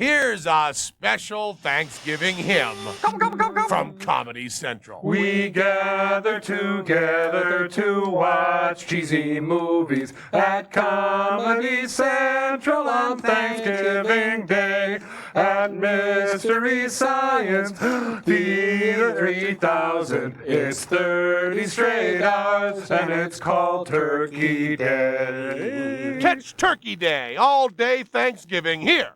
Here's a special Thanksgiving hymn from Comedy Central. We gather together to watch cheesy movies at Comedy Central on Thanksgiving Day. At Mystery Science Theater 3000, it's 30 straight hours, and it's called Turkey Day. Catch Turkey Day all day Thanksgiving here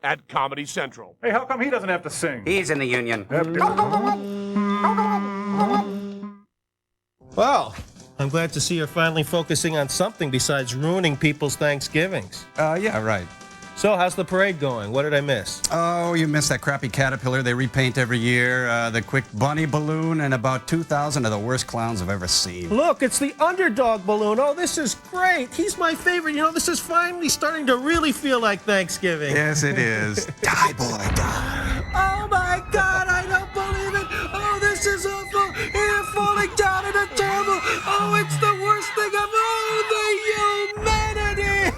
at Comedy Central. Hey, how come he doesn't have to sing? He's in the union. Well, I'm glad to see you're finally focusing on something besides ruining people's Thanksgivings. Yeah, right. So, how's the parade going? What did I miss? Oh, you missed that crappy caterpillar they repaint every year, the quick bunny balloon, and about 2,000 of the worst clowns I've ever seen. Look, it's the underdog balloon. Oh, this is great. He's my favorite. You know, this is finally starting to really feel like Thanksgiving. Yes, it is. Die, boy, die. Oh, my God, I don't believe it. Oh, this is awful. You're falling down in a terrible. Oh, it's the worst thing of all the humanity.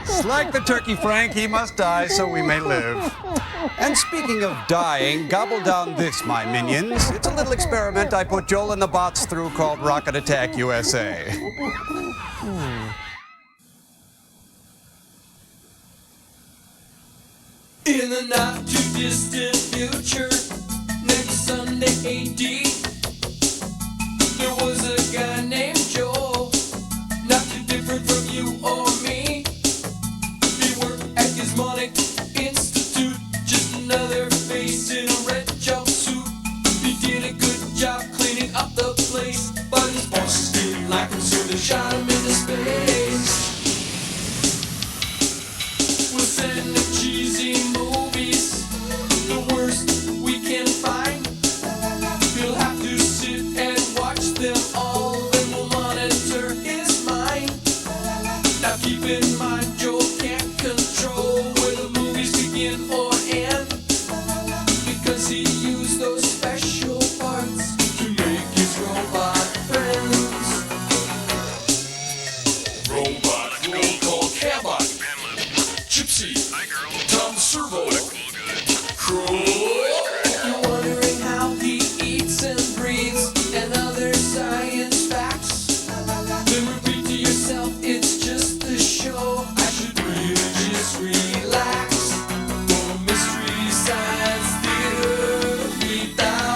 It's like the turkey, Frank. He must die so we may live. And speaking of dying, gobble down this, my minions. It's a little experiment I put Joel and the bots through called Rocket Attack USA. In the not too distant future, next Sunday AD, there was a guy named Joel, not too different from you or me. He worked at Gizmonic Institute, just another face in a red jumpsuit. He did a good job cleaning up the place, but his bosses didn't like him, so they shot him into space. We'll send him cheesy movies, the worst we can find. He'll have to sit and watch them all, then we'll monitor his mind. Now keep in mind, Joel can't control where the movies begin or end, because he used those special parts to make his robot friends. Robot, roll call, Cabot, Gypsy, Tom Servo, You're wondering how he eats and breathes and other science facts. Then repeat to yourself, it's just a show. I should really just relax. For Mystery Science Theater 3000.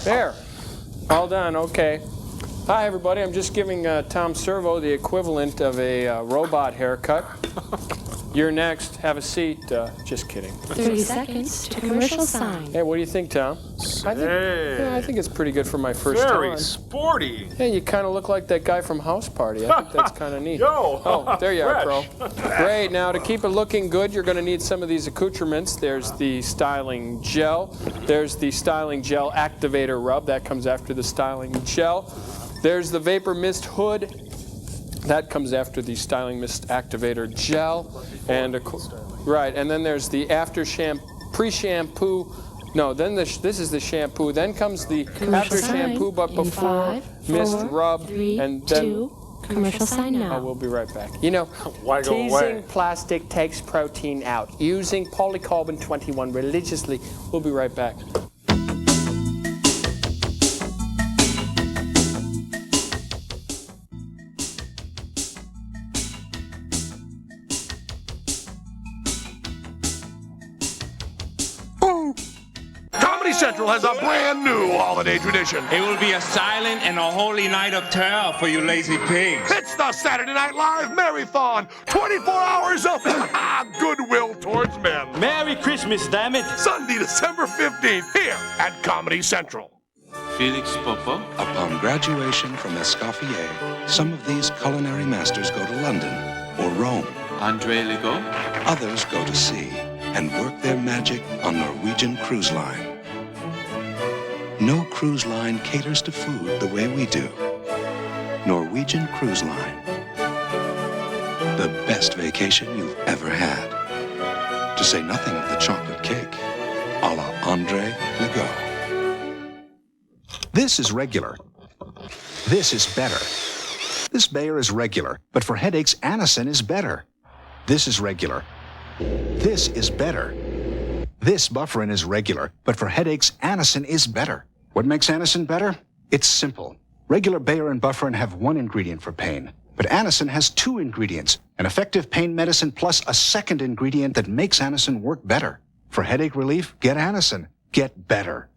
There. All done. Okay. Hi, everybody. I'm just giving Tom Servo the equivalent of a robot haircut. You're next. Have a seat. Just kidding. 30 seconds to commercial sign. Hey, what do you think, Tom? I think it's pretty good for my first time. Very sporty. Hey, you kind of look like that guy from House Party. I think that's kind of neat. Yo! Oh, there you are, Fresh. Pro. Great. Now, to keep it looking good, you're going to need some of these accoutrements. There's the styling gel. There's the styling gel activator rub. That comes after the styling gel. There's the vapor mist hood. That comes after the styling mist activator gel. And right, and then there's the after pre-shampoo. No, then this is the shampoo. Then comes the after shampoo, but before mist rub, 3, and then 2, commercial sign now. Oh, we'll be right back. You know, Why go teasing away? plastic takes protein out. Using polycarbon 21 religiously. We'll be right back. Comedy Central has a brand new holiday tradition. It will be a silent and a holy night of terror for you lazy pigs. It's the Saturday Night Live Marathon. 24 hours of goodwill towards men. Merry Christmas, damn it! Sunday, December 15th, here at Comedy Central. Felix Popo. Upon graduation from Escoffier, some of these culinary masters go to London or Rome. Andre Legault. Others go to sea and work their magic on Norwegian Cruise Line. No cruise line caters to food the way we do. Norwegian Cruise Line. The best vacation you've ever had. To say nothing of the chocolate cake. a la Andre Legault. This is regular. This is better. This Bayer is regular, but for headaches, Anacin is better. This is regular. This is better. This Bufferin is regular, but for headaches, Anacin is better. What makes Anacin better? It's simple. Regular Bayer and Bufferin have one ingredient for pain, but Anacin has two ingredients, an effective pain medicine plus a second ingredient that makes Anacin work better. For headache relief, get Anacin. Get better.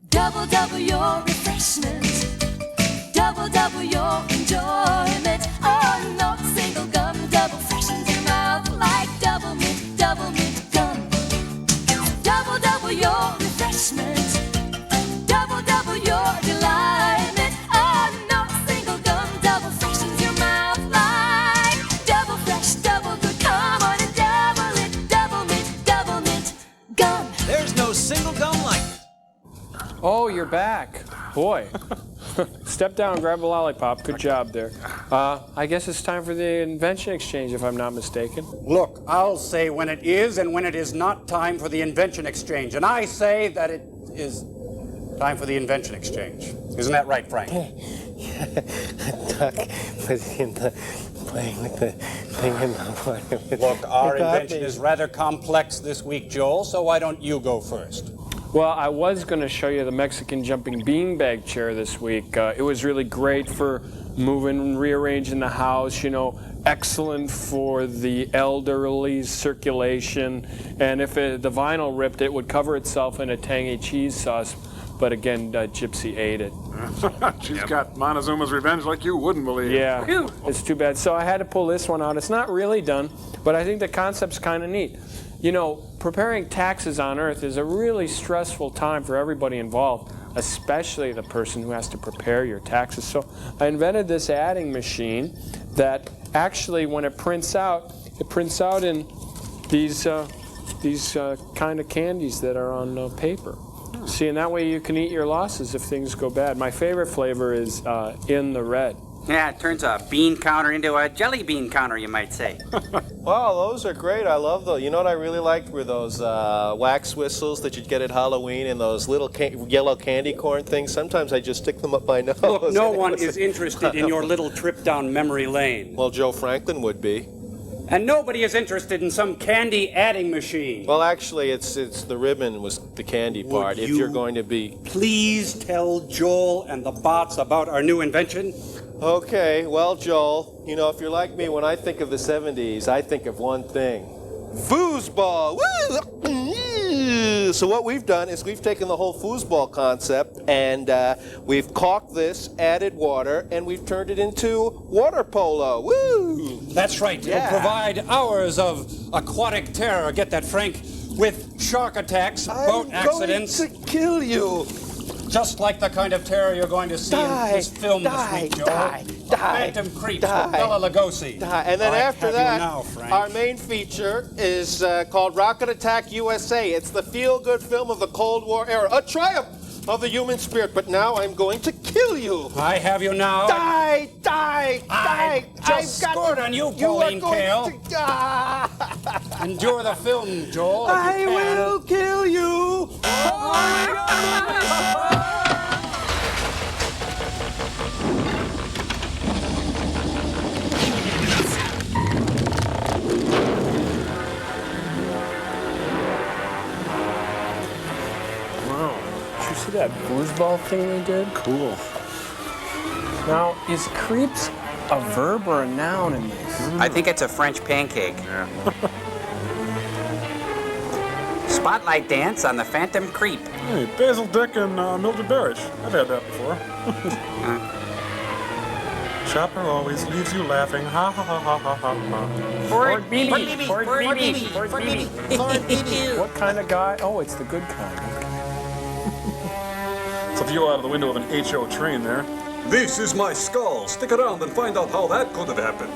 Double, double your refreshment. Double, double your enjoyment. Oh, no single gum double freshens your mouth like double mint gum. Double, double your refreshment. Double, double your delightment. Oh, no single gum double freshens your mouth like double fresh, double good. Come on and double mint gum. There's no single gum like it. Oh, you're back. Boy. Step down, grab a lollipop. Good job there. I guess it's time for the invention exchange, if I'm not mistaken. Look, I'll say when it is and when it is not time for the invention exchange. And I say that it is time for the invention exchange. Isn't that right, Frank? Duck was in the playing with the thing in the water. Look, our invention is rather complex this week, Joel, so why don't you go first? Well, I was going to show you the Mexican jumping beanbag chair this week. It was really great for moving and rearranging the house, you know, excellent for the elderly's circulation. And if the vinyl ripped, it would cover itself in a tangy cheese sauce. But again, Gypsy ate it. She's got Montezuma's revenge like you wouldn't believe. Yeah, it's too bad. So I had to pull this one out. It's not really done, but I think the concept's kind of neat. You know, preparing taxes on Earth is a really stressful time for everybody involved, especially the person who has to prepare your taxes. So I invented this adding machine that actually, when it prints out in these kind of candies that are on paper. See, and that way you can eat your losses if things go bad. My favorite flavor is in the red. Yeah, it turns a bean counter into a jelly bean counter, you might say. Wow, those are great. I love those. You know what I really liked were those wax whistles that you'd get at Halloween and those little yellow candy corn things. Sometimes I just stick them up my nose. Look, no one is interested in your little trip down memory lane. Well, Joe Franklin would be. And nobody is interested in some candy adding machine. Well, actually, it's the ribbon was the candy part. If you're going to be... Please tell Joel and the bots about our new invention. Okay, well, Joel, you know, if you're like me, when I think of the 70s, I think of one thing. Foosball! Woo! So what we've done is we've taken the whole foosball concept and we've caulked this, added water, and we've turned it into water polo. Woo! That's right. Yeah. It'll provide hours of aquatic terror. Get that, Frank? With shark attacks, boat accidents. I'm going to kill you. Just like the kind of terror you're going to see in this film this week, Joel. Phantom Creeps with Bela Lugosi. And then after that, now, our main feature is called Rocket Attack USA. It's the feel-good film of the Cold War era, a triumph of the human spirit. But now I'm going to kill you. I have you now. Die! I just scored on you, Pauline Kael. Endure the film, Joel. I will kill you. See that foosball thing they did? Cool. Now, is creeps a verb or a noun in this? I think it's a French pancake. Yeah. Spotlight dance on the Phantom Creep. Hey, Basil Dick and Mildred Barish. I've had that before. Chopper always leaves you laughing. Ha ha ha ha ha ha. Fort BB. What kind of guy? Oh, it's the good kind. It's a view out of the window of an HO train there. This is my skull. Stick around and find out how that could have happened.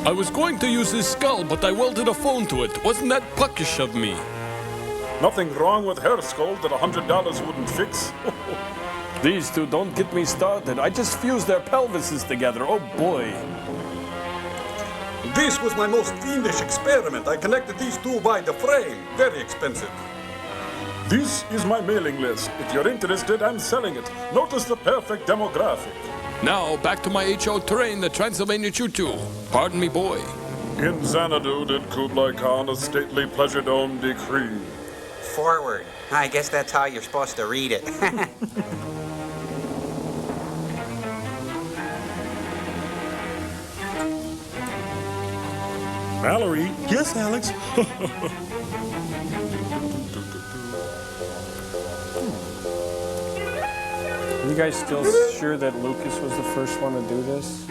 I was going to use his skull, but I welded a phone to it. Wasn't that puckish of me? Nothing wrong with her skull that $100 wouldn't fix. These two don't get me started. I just fused their pelvises together. Oh boy. This was my most fiendish experiment. I connected these two by the frame. Very expensive. This is my mailing list. If you're interested, I'm selling it. Notice the perfect demographic. Now, back to my HO train, the Transylvania Choo-Choo. Pardon me, boy. In Xanadu did Kublai Khan a stately pleasure dome decree. Forward. I guess that's how you're supposed to read it. Mallory. Yes, Alex. You guys still sure that Lucas was the first one to do this?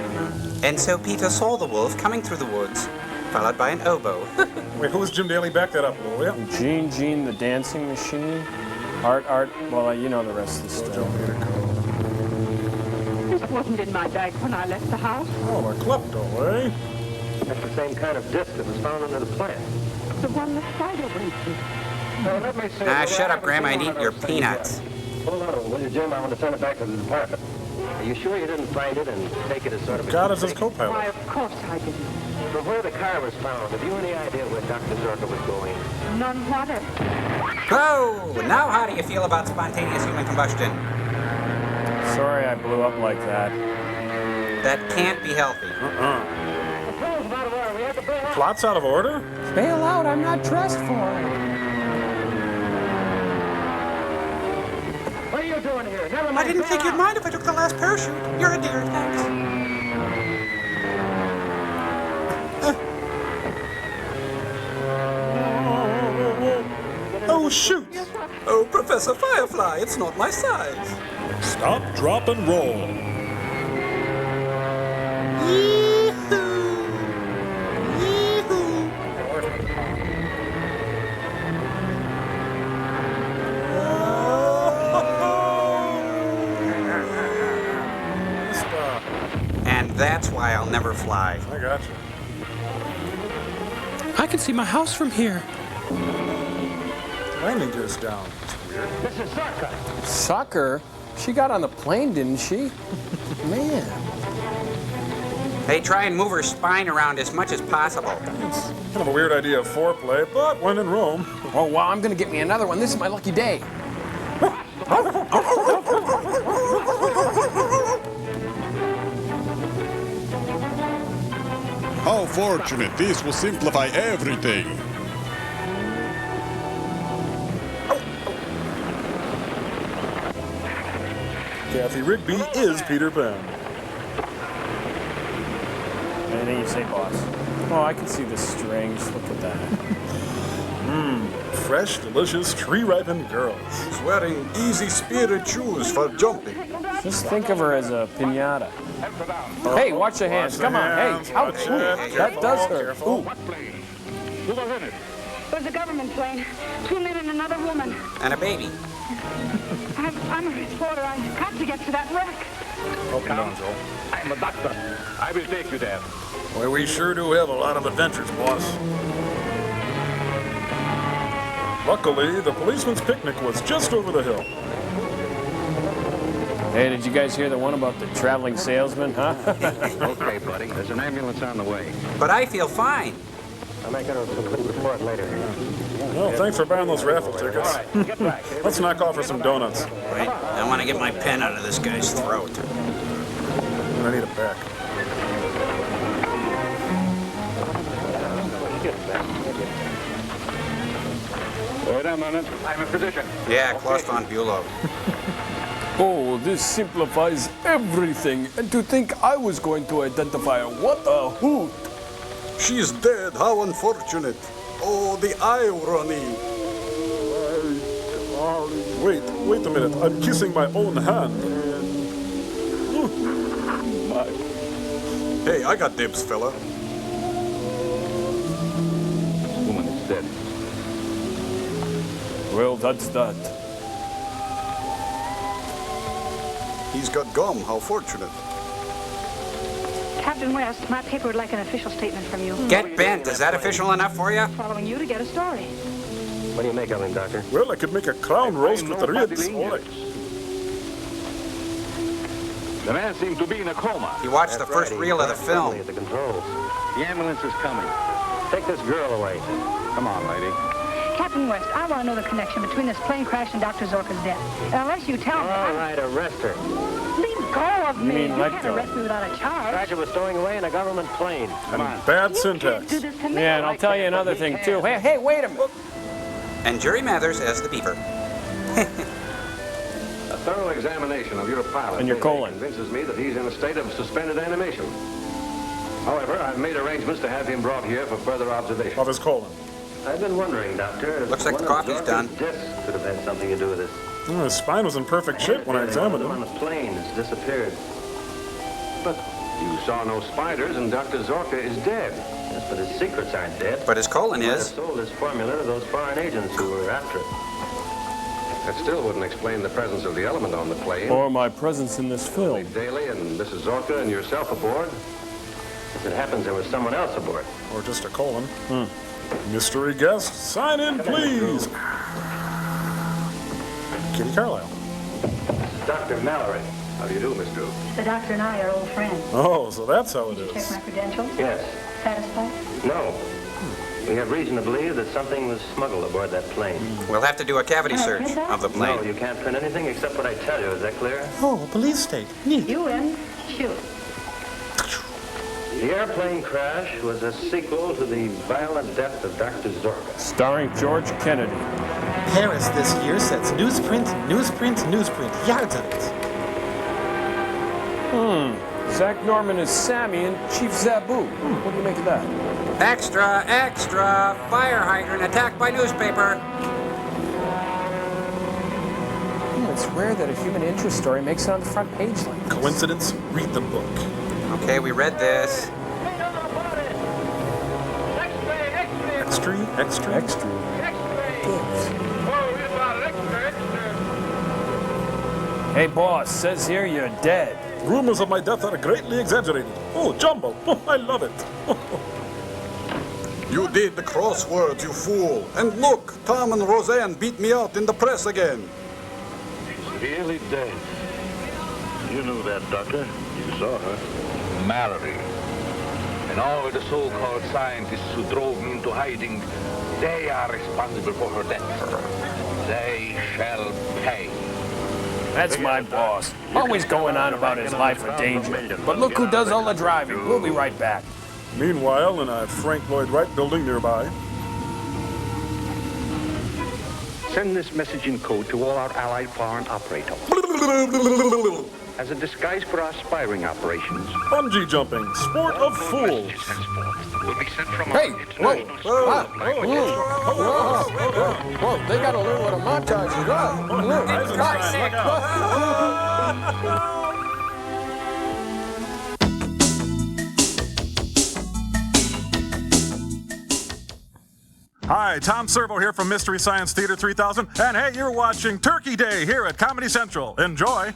And so Peter saw the wolf coming through the woods, followed by an oboe. Wait, who's Jim Daly? Back that up, will ya? Gene, the dancing machine. Art, well, you know the rest of the story. This wasn't in my bag when I left the house. Oh, a klepto, eh? That's the same kind of disc that was found under the plant. The one the spider went to. Let me see. Shut up, Grandma, and eat your peanuts. Hold on, will you, Jim? I want to send it back to the department. Are you sure you didn't find it and take it as sort of Got it as co-pilot. Why, of course I didn't. From where the car was found, have you any idea where Dr. Zorka was going? None whatever. Oh, now how do you feel about spontaneous human combustion? Sorry I blew up like that. That can't be healthy. Plot's out of order? Bail out, I'm not dressed for it. What are you doing here? Never mind. I didn't think you'd mind if I took the last parachute. You're a dear, thanks. Oh, shoot! Oh, Professor Firefly, it's not my size. Stop, drop, and roll. And that's why I'll never fly. I got you. I can see my house from here. Landing gear's down. It's weird. This is Zorka. Sucker? She got on the plane, didn't she? Man. Hey, try and move her spine around as much as possible. It's kind of a weird idea of foreplay, but when in Rome. Oh, wow, I'm going to get me another one. This is my lucky day. How fortunate. This will simplify everything. Kathy Rigby is Peter Pan. Anything you say, boss? Oh, I can see the strings. Look at that. Fresh, delicious, tree-ripened girls. She's wearing easy spirit shoes for jumping. Just think of her as a piñata. Hey, watch your hands. Come on. Hey, ouch. Ooh, that does hurt. Ooh. Who was in it? It was a government plane. 2 men and another woman. And a baby. I'm a reporter. I've got to get to that wreck. Open down, Joel. I'm a doctor. I will take you there. Well, we sure do have a lot of adventures, boss. Luckily, the policeman's picnic was just over the hill. Hey, did you guys hear the one about the traveling salesman, huh? Okay, buddy. There's an ambulance on the way. But I feel fine. I'll make a report later. Well, thanks for buying those raffle tickets. All right, get back. Let's knock off for some donuts. Wait, I want to get my pen out of this guy's throat. I need it back. Wait a minute. I'm a physician. Yeah, Klaus von Bülow. Oh, this simplifies everything. And to think I was going to identify her. What a hoot. She's dead. How unfortunate. Oh, the irony. Wait a minute. I'm kissing my own hand. Hey, I got dibs, fella. Woman is dead. Well, that's that. He's got gum. How fortunate. Captain West, my paper would like an official statement from you. Get bent. Is that official enough for you? Following you to get a story. What do you make of him, Doctor? Well, I could make a clown roast with the ribs. All right. The man seemed to be in a coma. He watched the first reel of the film. At the controls. The ambulance is coming. Take this girl away. Come on, lady. Captain West, I want to know the connection between this plane crash and Dr. Zorka's death. Unless you tell me... All right, arrest her. Leave go of me. mean You let can't go. arrest me without a charge. Crasher was stowing away in a government plane. Come on. Bad syntax. Do this to me. Yeah, and I'll tell you another thing, too. Hey, wait a minute. And Jerry Mathers as the beaver. A thorough examination of your pilot And your colon. convinces me that he's in a state of suspended animation. However, I've made arrangements to have him brought here for further observation. Of his colon. I've been wondering, Doctor, if Looks like the one of coffee's Zorka's done. discs could have had something to do with this. Oh, his spine was in perfect shape when I examined On him. the plane has disappeared. But you saw no spiders, and Dr. Zorka is dead. Yes, but his secrets aren't dead. But his colon He might is. have sold his formula to those foreign agents who were after it. That still wouldn't explain the presence of the element on the plane. Or my presence in this film. Daly and Mrs. Zorka and yourself aboard. If it happens, there was someone else aboard. Or just a colon. Mystery guest, sign in, please. Kitty Carlisle. Dr. Mallory. How do you do, Miss Drew? The doctor and I are old friends. Oh, so that's how it Check is. my credentials. Yes. Satisfied? No. We have reason to believe that something was smuggled aboard that plane. We'll have to do a cavity search of the plane. No, you can't print anything except what I tell you. Is that clear? Oh, a police state. Neat. You win. Shoot. The airplane crash was a sequel to the violent death of Dr. Zorka. Starring George Kennedy. Paris this year sets newsprint, newsprint, newsprint. Yards of it. Zach Norman is Sammy and Chief Zabu. What do you make of that? Extra, extra! Fire hydrant attacked by newspaper. It's rare that a human interest story makes it on the front page like this. Coincidence? Read the book. Okay, we read this. Extra, extra. Extra. Hey, boss, says here you're dead. Rumors of my death are greatly exaggerated. Oh, Jumbo. Oh, I love it. You did the crosswords, you fool. And look, Tom and Roseanne beat me out in the press again. She's really dead. You knew that, Doctor. You saw her. Mallory, and all the so-called scientists who drove me into hiding, they are responsible for her death. They shall pay. That's my boss. Always going on about his life or danger. But look who does all the driving. We'll be right back. Meanwhile, in a Frank Lloyd Wright building nearby. Send this message in code to all our allied foreign operators. As a disguise for our spying operations. Bungee jumping, sport of fools. Will be sent from Hey, whoa, whoa, they gotta learn what a montage is. Hi, Tom Servo here from Mystery Science Theater 3000, and hey, you're watching Turkey Day here at Comedy Central. Enjoy.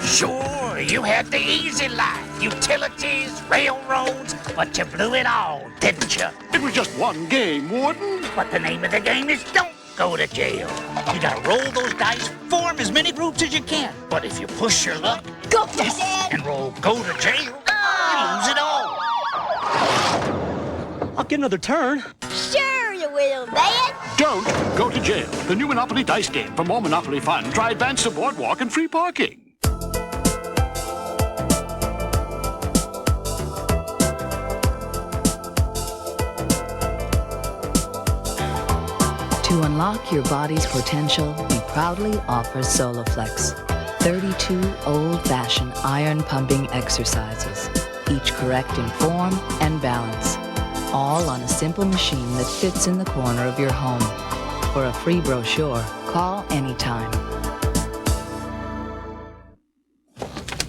Sure, you had the easy life, utilities, railroads, but you blew it all, didn't you? It was just one game, Warden. But the name of the game is don't go to jail. You gotta roll those dice, form as many groups as you can. But if you push your luck, go and roll go to jail, you lose it all. I'll get another turn. Sure you will, Dad. Don't go to jail. The new Monopoly dice game. For more Monopoly fun, try Advance to Boardwalk and free parking. To unlock your body's potential, we proudly offer Soloflex. 32 old-fashioned iron-pumping exercises, each correct in form and balance. All on a simple machine that fits in the corner of your home. For a free brochure, call anytime.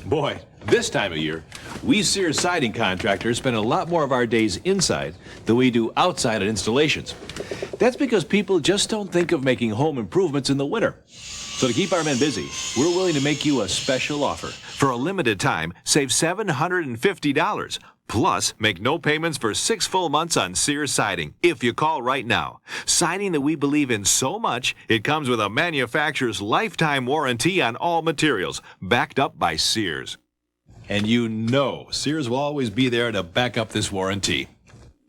Boy, this time of year, we Sears siding contractors spend a lot more of our days inside than we do outside at installations. That's because people just don't think of making home improvements in the winter. So to keep our men busy, we're willing to make you a special offer. For a limited time, save $750. Plus, make no payments for 6 full months on Sears siding if you call right now. Siding that we believe in so much, it comes with a manufacturer's lifetime warranty on all materials, backed up by Sears. And you know Sears will always be there to back up this warranty.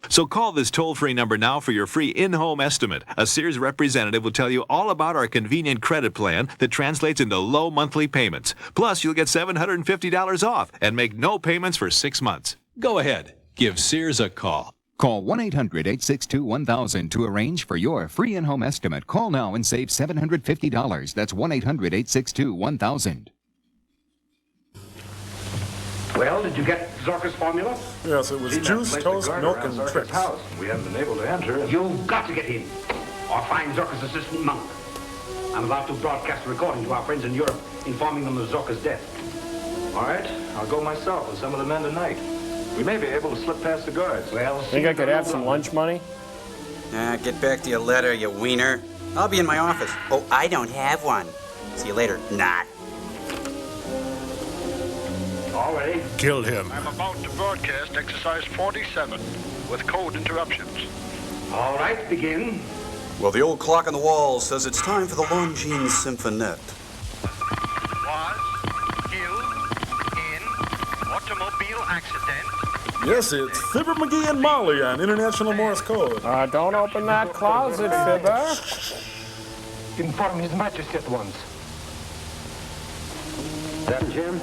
So call this toll-free number now for your free in-home estimate. A Sears representative will tell you all about our convenient credit plan that translates into low monthly payments. Plus, you'll get $750 off and make no payments for 6 months. Go ahead. Give Sears a call. Call 1-800-862-1000 to arrange for your free in-home estimate. Call now and save $750. That's 1-800-862-1000. Well, did you get Zorka's formula? Yes, it was juice, toast, milk, and tricks. House. We haven't been able to enter. You've got to get in, or find Zorka's assistant monk. I'm about to broadcast a recording to our friends in Europe, informing them of Zorka's death. All right, I'll go myself with some of the men tonight. We may be able to slip past the guards. Well, think I could have some lunch money? Get back to your letter, you wiener. I'll be in my office. Oh, I don't have one. See you later. Not. All ready? Kill him. I'm about to broadcast exercise 47 with code interruptions. All right, begin. Well, the old clock on the wall says it's time for the Longines Symphonette. Was killed in automobile accident. Yes, it's Fibber McGee and Molly on International Morse Code. Don't open that closet, Fibber. Inform His Majesty at once. That Jim?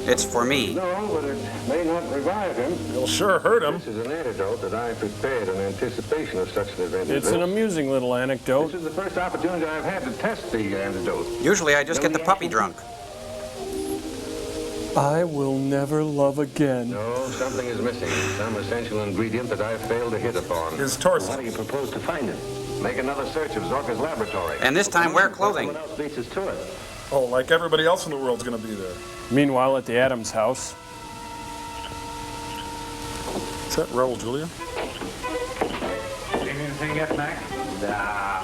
It's for me. No, but it may not revive him. It'll sure hurt him. This is an antidote that I prepared in anticipation of such an event. It's an amusing little anecdote. This is the first opportunity I've had to test the antidote. Usually I just get the puppy drunk. I will never love again. No, something is missing. Some essential ingredient that I failed to hit upon. His torso. How do you propose to find it? Make another search of Zorka's laboratory. And this time wear clothing. What else beats us to it? Oh, like everybody else in the world's gonna be there. Meanwhile, at the Adams house. Is that Raul Julia? Seen anything yet, Mac?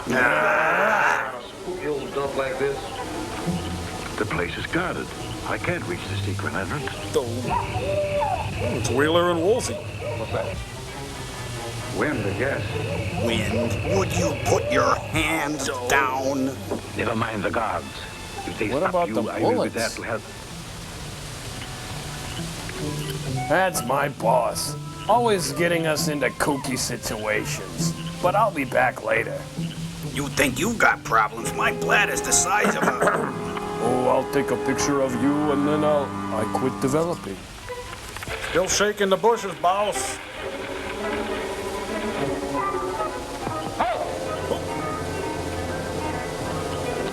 Nah. Spooky old stuff like this. The place is guarded. I can't reach the secret entrance. Oh, it's Wheeler and Woolsey. What's that? Wind, I guess. Wind, would you put your hands down? Never mind the guards. If they What stop about you, the I will be there bullets? to help. That's my boss. Always getting us into kooky situations. But I'll be back later. You think you've got problems? My bladder's the size of a... Oh, I'll take a picture of you and then I quit developing. Still shaking the bushes, boss.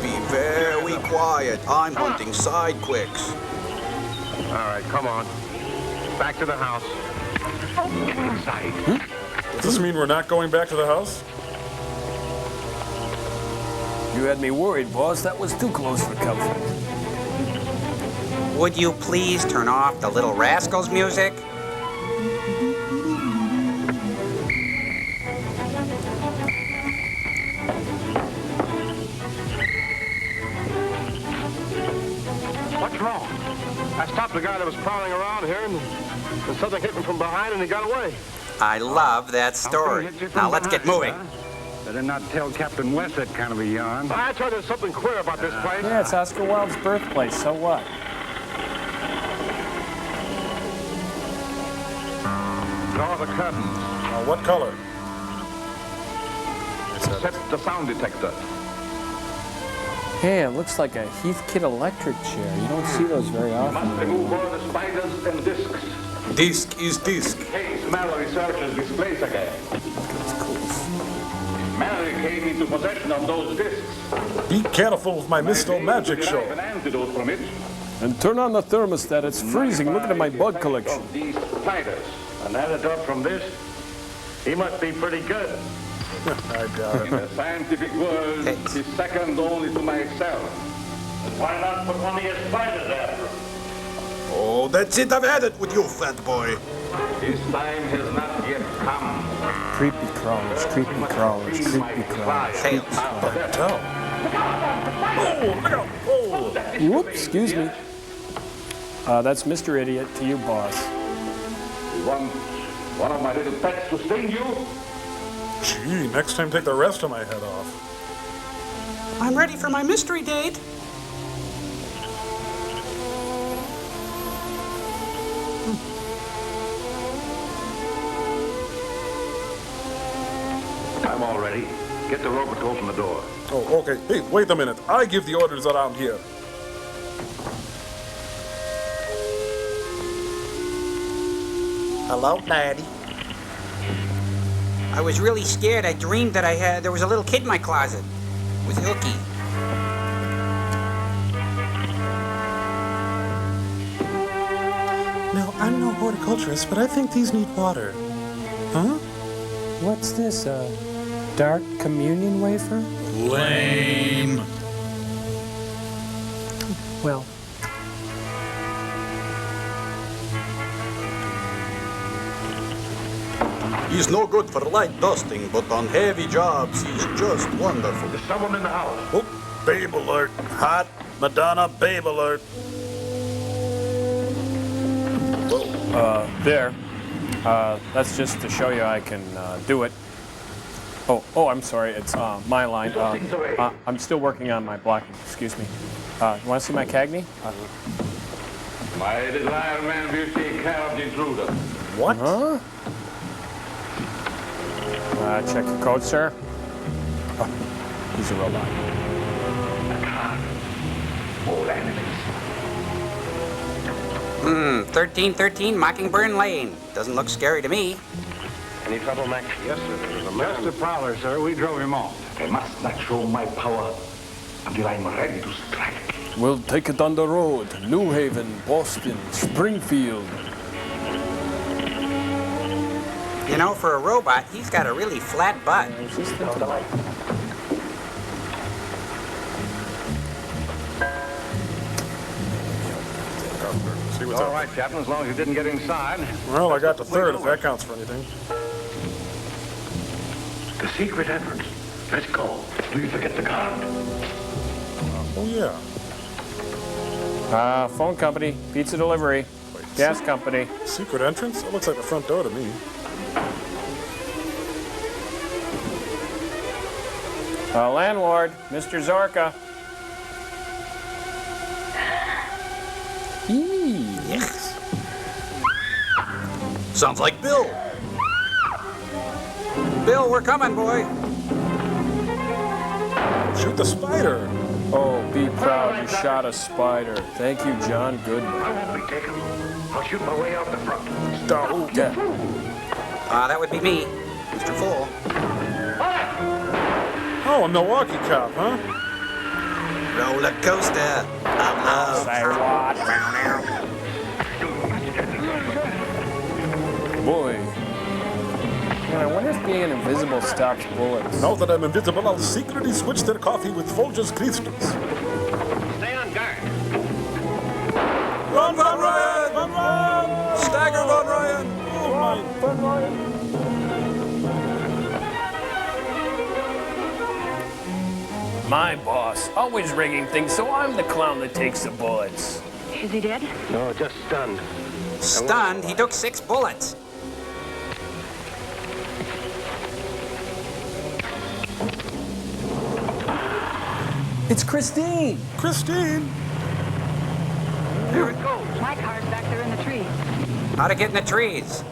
Be very quiet. I'm hunting side quicks. All right, come on. Back to the house. Get inside. Does this mean we're not going back to the house? You had me worried, boss. That was too close for comfort. Would you please turn off the Little Rascals music? What's wrong? I stopped the guy that was prowling around here, and something hit him from behind, and he got away. I love that story. Now let's get moving. Better not tell Captain West that kind of a yarn. I thought there's something queer about this place. Yeah, it's Oscar Wilde's birthplace. So what? Draw the curtains. What color? Set the sound detector. Hey, it looks like a Heathkit electric chair. You don't see those very often. Must remove all the spiders and discs. Disc is disc. Case Mallory searches this place again. Mallory came into possession of those discs. Be careful with my Mysto Magic Derive show. an antidote from it. And turn on the thermostat. It's freezing. Look at my bug collection. Of these spiders. An antidote from this? He must be pretty good. I doubt In the scientific world, he's second only to myself. And why not put one of your spiders after him? Oh, that's it. I've had it with you, fat boy. His time has not yet come. Creepy crawlers, creepy crawlers, creepy crawlers, creepy crawlers. Whoops, excuse me. That's Mr. Idiot to you, boss. You want one of my little pets to sting you? Gee, next time take the rest of my head off. I'm ready for my mystery date. ready. Get the roper to open the door. Oh, okay. Hey, wait a minute. I give the orders around here. Hello, Daddy. I was really scared. I dreamed that there was a little kid in my closet with Hooky. Now, I'm no horticulturist, but I think these need water. Huh? What's this, a dark communion wafer? Lame. Well, He's no good for light dusting, but on heavy jobs, he's just wonderful. There's someone in the house. Oh, babe alert. Hot Madonna babe alert. there. That's just to show you I can do it. Oh, I'm sorry. It's my line. I'm still working on my blocking. Excuse me. You want to see my Cagney? My desire man will take care of the intruder. What? Huh? Check your code, sir. Oh, he's a robot. All enemies. 1313 Mockingbird Lane. Doesn't look scary to me. Any trouble, Mac? Yes, sir. There was a man. Just a prowler, sir. We drove him off. I must not show my power until I'm ready to strike. We'll take it on the road. New Haven, Boston, Springfield. You know, for a robot, he's got a really flat butt. See what's All up. right, Captain, as long as you didn't get inside. Well, I got the third, if that counts for anything. The secret entrance. Let's go. Do you forget the guard? Oh, yeah. Phone company, pizza delivery, gas company. Secret entrance? That looks like the front door to me. Landlord, Mr. Zorka. Yes. Sounds like Bill. Bill, we're coming, boy. Shoot the spider. Oh, be proud you shot a spider. Thank you, John Goodman. I won't be taken. I'll shoot my way out the front. Oh, Yeah. That would be me, Mr. Fool. Oh, a Milwaukee cop, huh? Roller coaster. Say what? Boy. Man, I wonder if being invisible stops bullets. Now that I'm invisible, I'll secretly switch their coffee with Folgers crystals. Stay on guard. Run, Von Ryan! Von Ryan! Stagger, Von Ryan! Oh, my. Fun, Ryan. My boss, always rigging things, so I'm the clown that takes the bullets. Is he dead? No, just stunned. Stunned, he took 6 bullets. It's Christine! Christine! There it goes. My car's back there in the tree. How to get in the trees.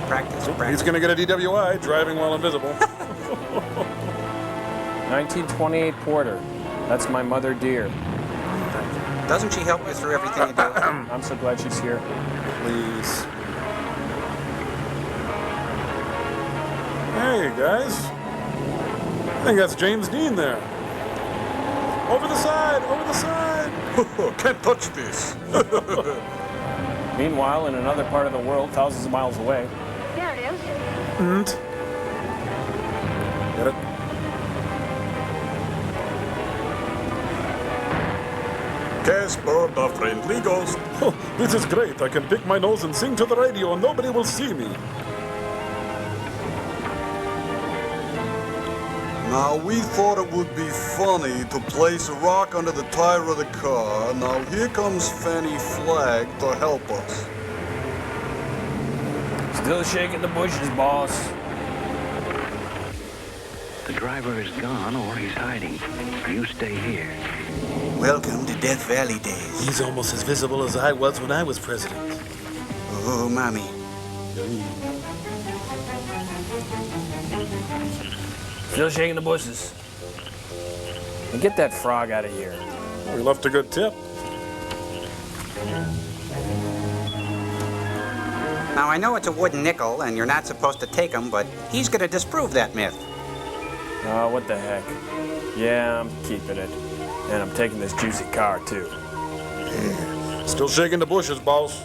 Practice, He's practice. gonna get a DWI, driving while invisible. 1928 Porter. That's my mother dear. Doesn't she help you through everything you do? I'm so glad she's here. Please. Hey, guys. I think that's James Dean there. Over the side! Over the side! Can't touch this. Meanwhile, in another part of the world, thousands of miles away. There it is. Get it? Casper, the friendly ghost. Oh, this is great. I can pick my nose and sing to the radio and nobody will see me. Now, we thought it would be funny to place a rock under the tire of the car. Now, here comes Fanny Flagg to help us. Still shaking the bushes, boss. The driver is gone or he's hiding. You stay here. Welcome to Death Valley days. He's almost as visible as I was when I was president. Oh, Mommy. Still shaking the bushes. And get that frog out of here. We left a good tip. Now, I know it's a wooden nickel, and you're not supposed to take them, but he's going to disprove that myth. Oh, what the heck. Yeah, I'm keeping it. And I'm taking this juicy car, too. Still shaking the bushes, boss.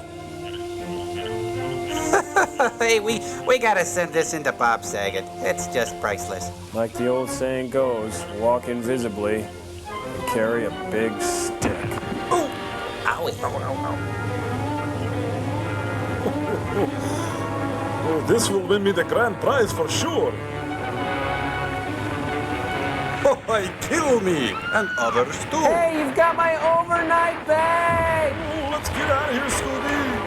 Hey, we got to send this into Bob Saget. It's just priceless. Like the old saying goes, walk invisibly and carry a big stick. Ooh! Owie. Oh. Oh, this will win me the grand prize for sure. Oh, kill me, and others too. Hey, you've got my overnight bag! Oh, let's get out of here, Scooby.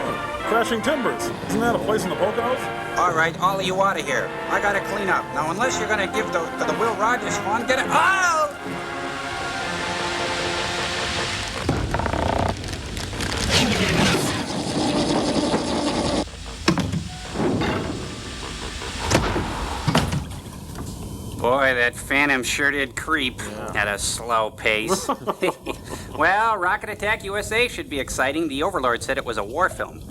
Oh, Crashing Timbers. Isn't that a place in the Poconos? All right, all of you out of here. I got to clean up. Now, unless you're going to give the Will Rogers fund, get it. Oh! Boy, that Phantom sure did creep at a slow pace. Well, Rocket Attack USA should be exciting. The Overlord said it was a war film.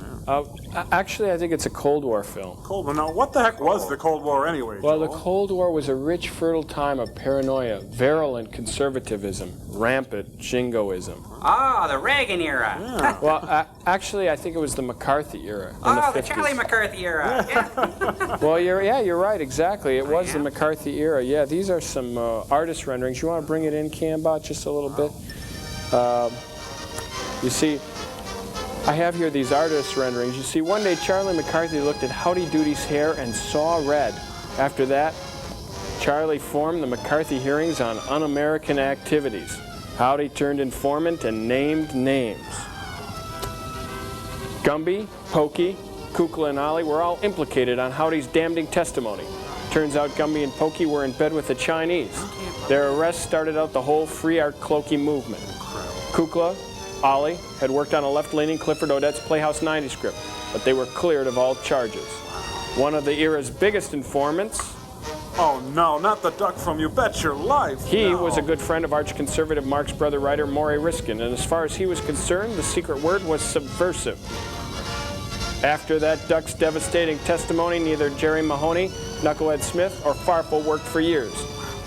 Actually, I think it's a Cold War film. Cold War. Now, what the heck was the Cold War anyway? Well, Joel? the Cold War was a rich, fertile time of paranoia, virulent conservatism, rampant jingoism. Oh, the Reagan era. Yeah. Well, actually, I think it was the McCarthy era. Oh, the Charlie McCarthy era. Yeah. Well, you're right, exactly. It was the McCarthy era. Yeah, these are some artist renderings. You want to bring it in, Cambot, just a little bit? You see, I have here these artist renderings. You see, one day Charlie McCarthy looked at Howdy Doody's hair and saw red. After that, Charlie formed the McCarthy hearings on un-American activities. Howdy turned informant and named names. Gumby, Pokey, Kukla, and Ollie were all implicated on Howdy's damning testimony. Turns out Gumby and Pokey were in bed with the Chinese. Their arrest started out the whole free art cloaky movement. Kukla, Ollie had worked on a left-leaning Clifford Odets Playhouse 90 script, but they were cleared of all charges. One of the era's biggest informants... Oh, no, not the duck from You Bet Your Life. He was a good friend of arch-conservative Marx Brother writer Maury Riskin, and as far as he was concerned, the secret word was subversive. After that duck's devastating testimony, neither Jerry Mahoney, Knucklehead Smith, or Farfel worked for years.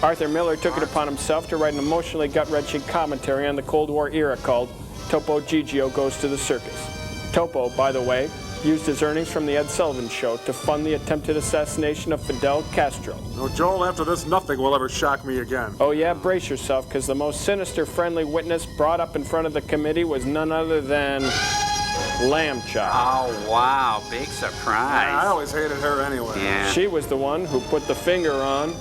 Arthur Miller took it upon himself to write an emotionally gut-wrenching commentary on the Cold War era called Topo Gigio Goes to the Circus. Topo, by the way, used his earnings from the Ed Sullivan Show to fund the attempted assassination of Fidel Castro. No, Joel, after this, nothing will ever shock me again. Oh yeah, brace yourself, because the most sinister friendly witness brought up in front of the committee was none other than Lamb Chop. Oh, wow, big surprise. I always hated her anyway. Yeah. She was the one who put the finger on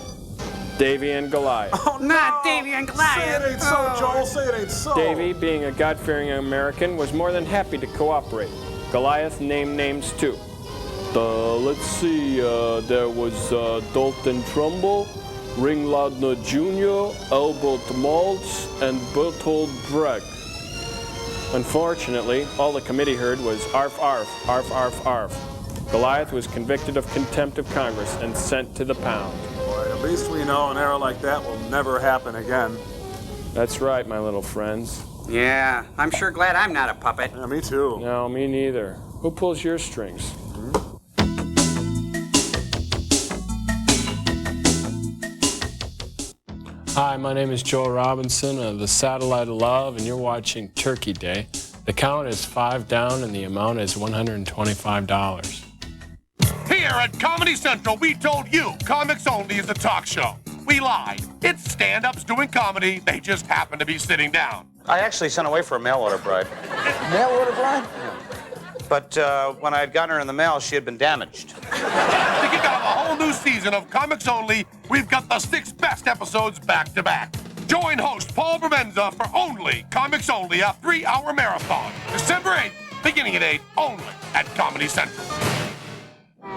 Davy and Goliath. Oh, not Davy and Goliath. Say it ain't so, Joel. Say it ain't so. Davy, being a God-fearing American, was more than happy to cooperate. Goliath named names too. Let's see, there was Dalton Trumbull, Ring Lardner Jr., Albert Maltz, and Bertold Brecht. Unfortunately, all the committee heard was arf, arf, arf, arf, arf. Goliath was convicted of contempt of Congress and sent to the pound. Boy, at least we know an era like that will never happen again. That's right, my little friends. Yeah, I'm sure glad I'm not a puppet. Yeah, me too. No, me neither. Who pulls your strings? Hi, my name is Joel Robinson of the Satellite of Love, and you're watching Turkey Day. The count is 5 down, and the amount is $125. Here at Comedy Central, we told you Comics Only is a talk show. We lied. It's stand-ups doing comedy. They just happen to be sitting down. I actually sent away for a mail-order bride. Mail-order bride? But when I had gotten her in the mail, she had been damaged. To kick off a whole new season of Comics Only, we've got the 6 best episodes back-to-back. Join host Paul Bermenza for Only Comics Only, a 3-hour marathon. December 8th, beginning at 8, only at Comedy Central.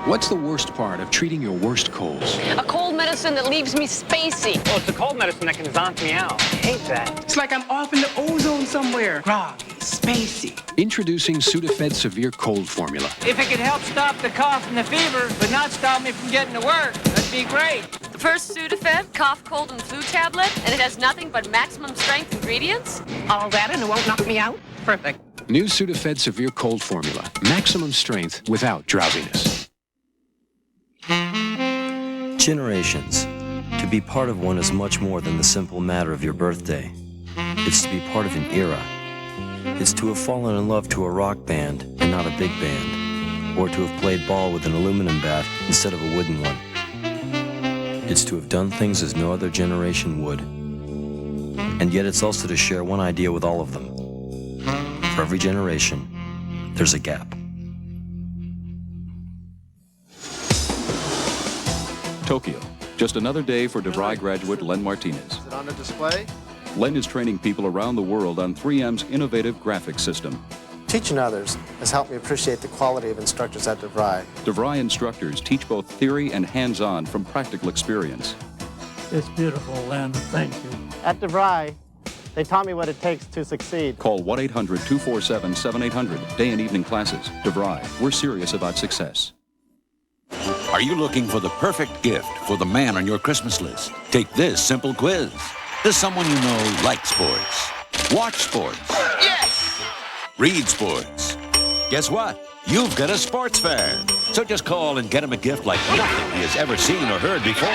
What's the worst part of treating your worst colds? A cold medicine that leaves me spacey. Oh, it's a cold medicine that can zonk me out. I hate that. It's like I'm off in the ozone somewhere. Groggy, spacey. Introducing Sudafed Severe Cold Formula. If it could help stop the cough and the fever, but not stop me from getting to work, that'd be great. The first Sudafed, cough, cold, and flu tablet, and it has nothing but maximum strength ingredients? All that and it won't knock me out? Perfect. New Sudafed Severe Cold Formula. Maximum strength without drowsiness. Generations. To be part of one is much more than the simple matter of your birthday. It's to be part of an era. It's to have fallen in love to a rock band and not a big band, or to have played ball with an aluminum bat instead of a wooden one. It's to have done things as no other generation would. And yet it's also to share one idea with all of them. For every generation, there's a gap. Tokyo. Just another day for DeVry graduate Len Martinez. Is it on the display? Len is training people around the world on 3M's innovative graphics system. Teaching others has helped me appreciate the quality of instructors at DeVry. DeVry instructors teach both theory and hands-on from practical experience. It's beautiful, Len. Thank you. At DeVry, they taught me what it takes to succeed. Call 1-800-247-7800. Day and evening classes. DeVry. We're serious about success. Are you looking for the perfect gift for the man on your Christmas list? Take this simple quiz. Does someone you know like sports? Watch sports? Yes! Read sports? Guess what? You've got a sports fan. So just call and get him a gift like nothing he has ever seen or heard before.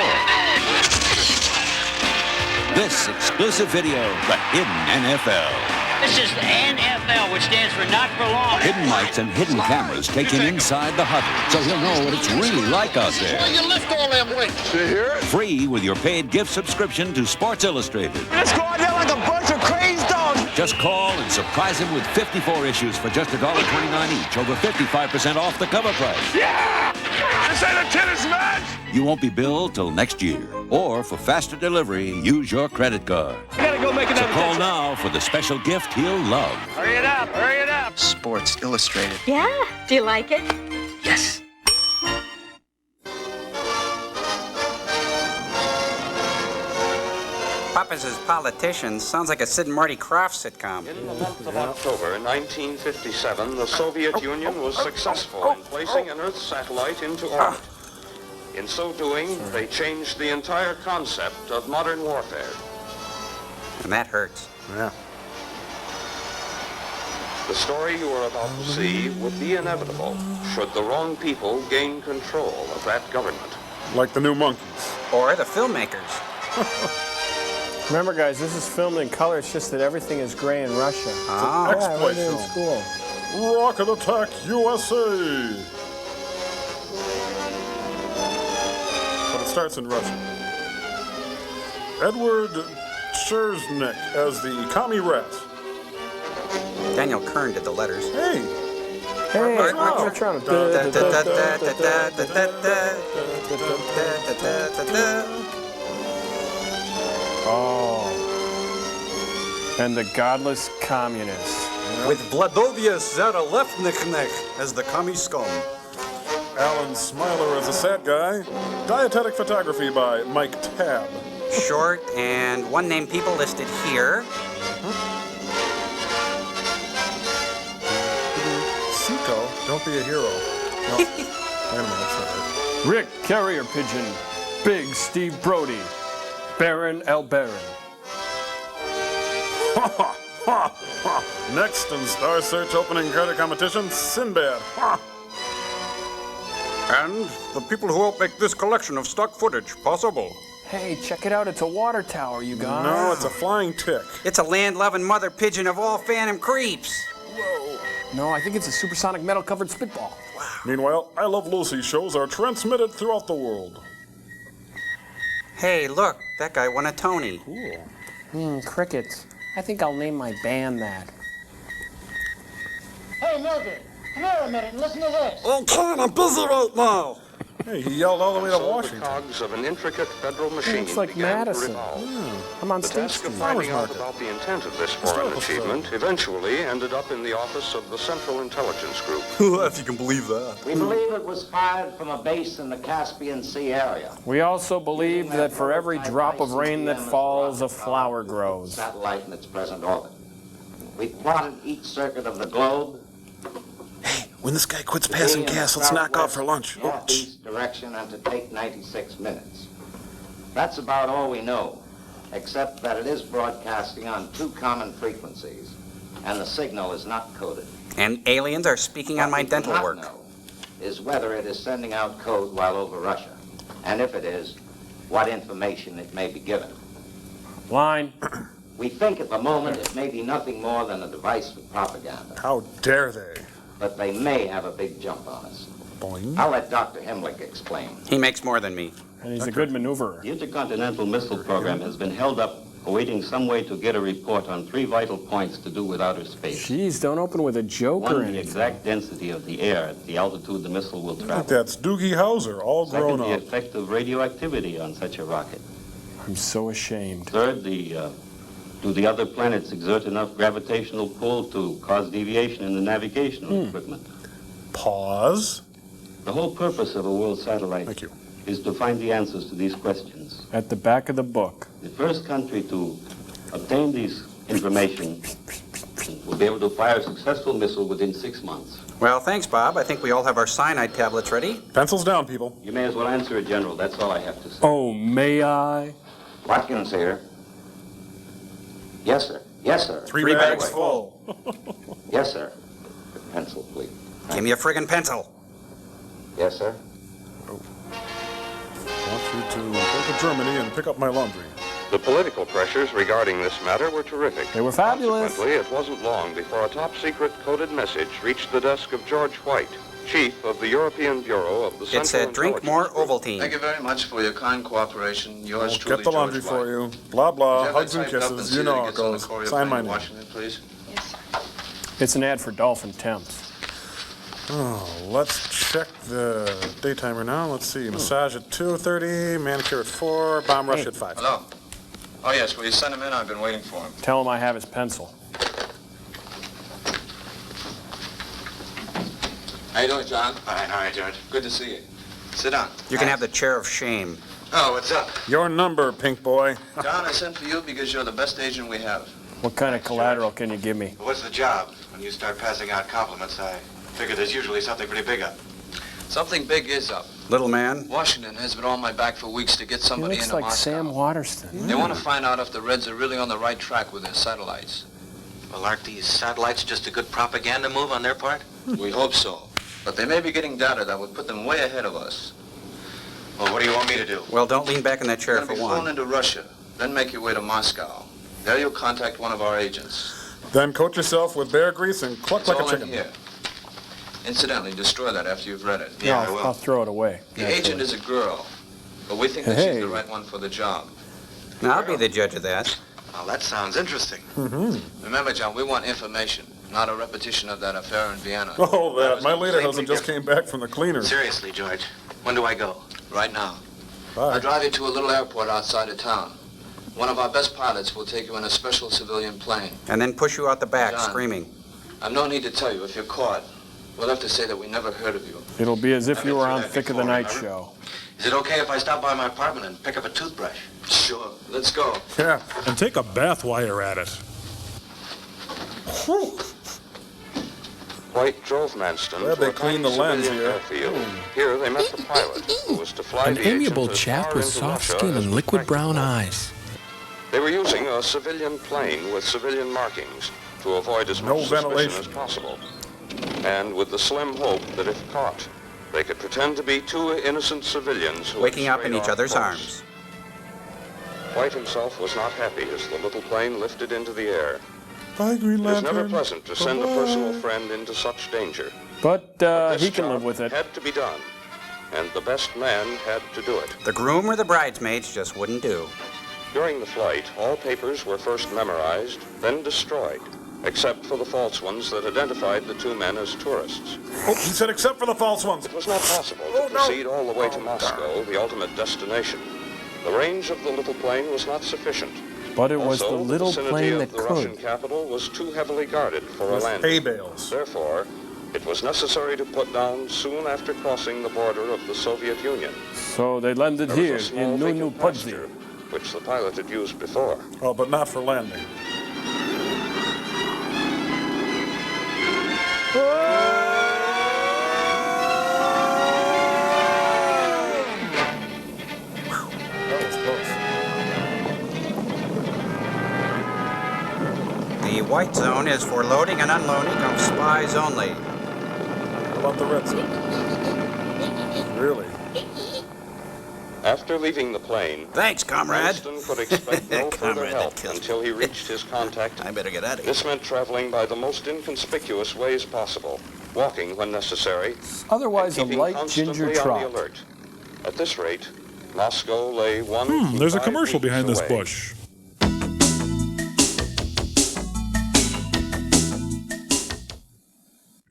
This exclusive video, The Hidden NFL. This is the NFL, which stands for not for long. Hidden mics and hidden cameras take him inside the huddle, so he'll know what it's really like out there. Well, you lift all them weights. You hear it? Free with your paid gift subscription to Sports Illustrated. Let's go out there like a bunch of crazed dogs. Just call and surprise him with 54 issues for just $1.29 each, over 55% off the cover price. Yeah! This ain't a tennis match! You won't be billed till next year. Or for faster delivery, use your credit card. You gotta go make another So call now for the special gift he'll love. Hurry it up, hurry it up. Sports Illustrated. Yeah? Do you like it? Yes. Papa's as politicians sounds like a Sid and Marty Krofft sitcom. In the month of October 1957, the Soviet Union was successful in placing an Earth satellite into orbit. In so doing, they changed the entire concept of modern warfare. And that hurts. Yeah. The story you are about to see would be inevitable should the wrong people gain control of that government. Like the new monkeys. Or the filmmakers. Remember, guys, this is filmed in color. It's just that everything is gray in Russia. Oh. Yeah, I went there in school. Rocket Attack USA! But it starts in Russian. Edward Cherznik as the commie rat. Daniel Kern did the letters. Hey! Hey, I'm trying to... Oh. And the godless communists. With Vladovia Zaralefniknek as the commie scum. Alan Smiler as a sad guy. Dietetic photography by Mike Tabb. Short and one-name people listed here. Seco, don't be a hero. No. Wait a minute, sorry. Rick Carrier Pigeon, Big Steve Brody, Baron L. Baron. Next in Star Search opening credit competition, Sinbad. And the people who helped make this collection of stock footage possible. Hey, check it out. It's a water tower, you guys. No, it's a flying tick. It's a land-loving mother pigeon of all phantom creeps. Whoa. No, I think it's a supersonic metal-covered spitball. Wow. Meanwhile, I Love Lucy shows are transmitted throughout the world. Hey, look, that guy won a Tony. Cool. Crickets. I think I'll name my band that. Hey, Mildred, come here a minute and listen to this. Oh, Ken, I'm busy right now. Hey, he yelled all the way to So Washington. the cogs of an intricate federal machine It's like began Madison. to revolve. I'm on The State task Street. of finding out about the intent of this foreign achievement eventually ended up in the office of the Central Intelligence Group. If you can believe that. We believe it was fired from a base in the Caspian Sea area. We also believe that for every drop of rain that falls, a flower grows. Satellite in its present orbit. We plotted each circuit of the globe. When this guy quits passing gas, let's knock out for lunch. Northeast direction and to take 96 minutes. That's about all we know, except that it is broadcasting on 2 common frequencies, and the signal is not coded. And aliens are speaking on my dental work. What we do not know is whether it is sending out code while over Russia, and if it is, what information it may be given. Line. We think at the moment it may be nothing more than a device for propaganda. How dare they? But they may have a big jump on us. Boing. I'll let Dr. Hemlick explain. He makes more than me. And he's a good maneuverer. The Intercontinental Missile Program has been held up awaiting some way to get a report on 3 vital points to do with outer space. Jeez, don't open with a joke or One, the anything. exact density of the air at the altitude the missile will travel. That's Doogie Howser, all grown Second, the up. effect of radioactivity on such a rocket. I'm so ashamed. Third, do the other planets exert enough gravitational pull to cause deviation in the navigational equipment? Pause. The whole purpose of a world satellite is to find the answers to these questions. At the back of the book. The first country to obtain these information will be able to fire a successful missile within 6 months. Well, thanks, Bob. I think we all have our cyanide tablets ready. Pencils down, people. You may as well answer it, General. That's all I have to say. Oh, may I? Watkins here. Yes, sir. Yes, sir. 3 bags full. Yes, sir. Pencil, please. Give me a friggin' pencil. Yes, sir. I want you to go to Germany and pick up my laundry. The political pressures regarding this matter were terrific. They were fabulous. Consequently, it wasn't long before a top-secret coded message reached the desk of George White, Chief of the European Bureau of the Central It said, drink more Ovaltine. Thank you very much for your kind cooperation. Yours truly, Get the laundry George for White. you. Blah, blah. Have Hugs that and typed up kisses. see You that know it how it gets on the goes. courier Sign plane my in name. Washington, please. It's an ad for Dolphin Temps. Oh, let's check the daytimer now. Let's see. Massage at 2:30, manicure at 4, bomb rush at 5. Hello. Oh, yes. Will you send him in? I've been waiting for him. Tell him I have his pencil. How you doing, John? Fine. How are you, George? Good to see you. Sit down. You can have the chair of shame. Oh, what's up? Your number, pink boy. John, I sent for you because you're the best agent we have. What kind of collateral can you give me? What's the job? When you start passing out compliments, I figure there's usually something pretty big up. Something big is up. Little man. Washington has been on my back for weeks to get He somebody looks into like Moscow. Sam Waterston. They want to find out if the Reds are really on the right track with their satellites. Well, aren't these satellites just a good propaganda move on their part? We hope so. But they may be getting data that would put them way ahead of us. Well, what do you want me to do? Well, don't lean back in that chair You're for going to be flown one. into Russia, then make your way to Moscow. There you'll contact one of our agents. Then coat yourself with bear grease and cluck It's like a all in chicken. here. Incidentally, destroy that after you've read it. Yeah, I'll throw it away. The agent is a girl, but we think that she's the right one for the job. Now, I'll be the judge of that. Well, that sounds interesting. Mm-hmm. Remember, John, we want information, not a repetition of that affair in Vienna. Oh, that. My lederhosen just came back from the cleaners. Seriously, George, when do I go? Right now. Bye. I'll drive you to a little airport outside of town. One of our best pilots will take you in a special civilian plane. And then push you out the back, John, screaming. I've no need to tell you. If you're caught, we'll have to say that we never heard of you. It'll be as if you were on Thick of the Night show. Is it okay if I stop by my apartment and pick up a toothbrush? Sure. Let's go. Yeah, and take a bath while you're at it. White drove Manston Glad to they a cleaned tiny the lens civilian here. airfield. Here they met the pilot, who was to fly An the agent amiable as chap far with into soft Russia skin as and was liquid brown practicable. eyes. They were using a civilian plane with civilian markings to avoid as No much suspicion ventilation. as possible. And with the slim hope that if caught, they could pretend to be 2 innocent civilians who had Waking up in strayed each off other's course. arms. White himself was not happy as the little plane lifted into the air. Bye, Green It is never Lantern. pleasant to send a personal friend into such danger. But This he can job live with it. had to be done, and the best man had to do it. The groom or the bridesmaids just wouldn't do. During the flight, all papers were first memorized, then destroyed, except for the false ones that identified the 2 men as tourists. Oh, he said except for the false ones. It was not possible to proceed all the way to Moscow, the ultimate destination. The range of the little plane was not sufficient. But it was Also, the little vicinity plane of that the Russian could. capital was too heavily guarded for a With landing. hay bales. Therefore, it was necessary to put down soon after crossing the border of the Soviet Union. So they landed There was here a small in vacant Nunu pasture, which the pilot had used before. Oh, but not for landing. That was close. The white zone is for loading and unloading of spies only. What about the red zone? Really? After leaving the plane, Thanks, comrade. Manston could expect no further Comrade, help that kills until he reached his contact. I better get out of here. This meant traveling by the most inconspicuous ways possible, walking when necessary, Otherwise, a keeping light constantly ginger on the trot. alert. At this rate, Moscow lay 1 to There's a 5 commercial weeks behind this away. bush.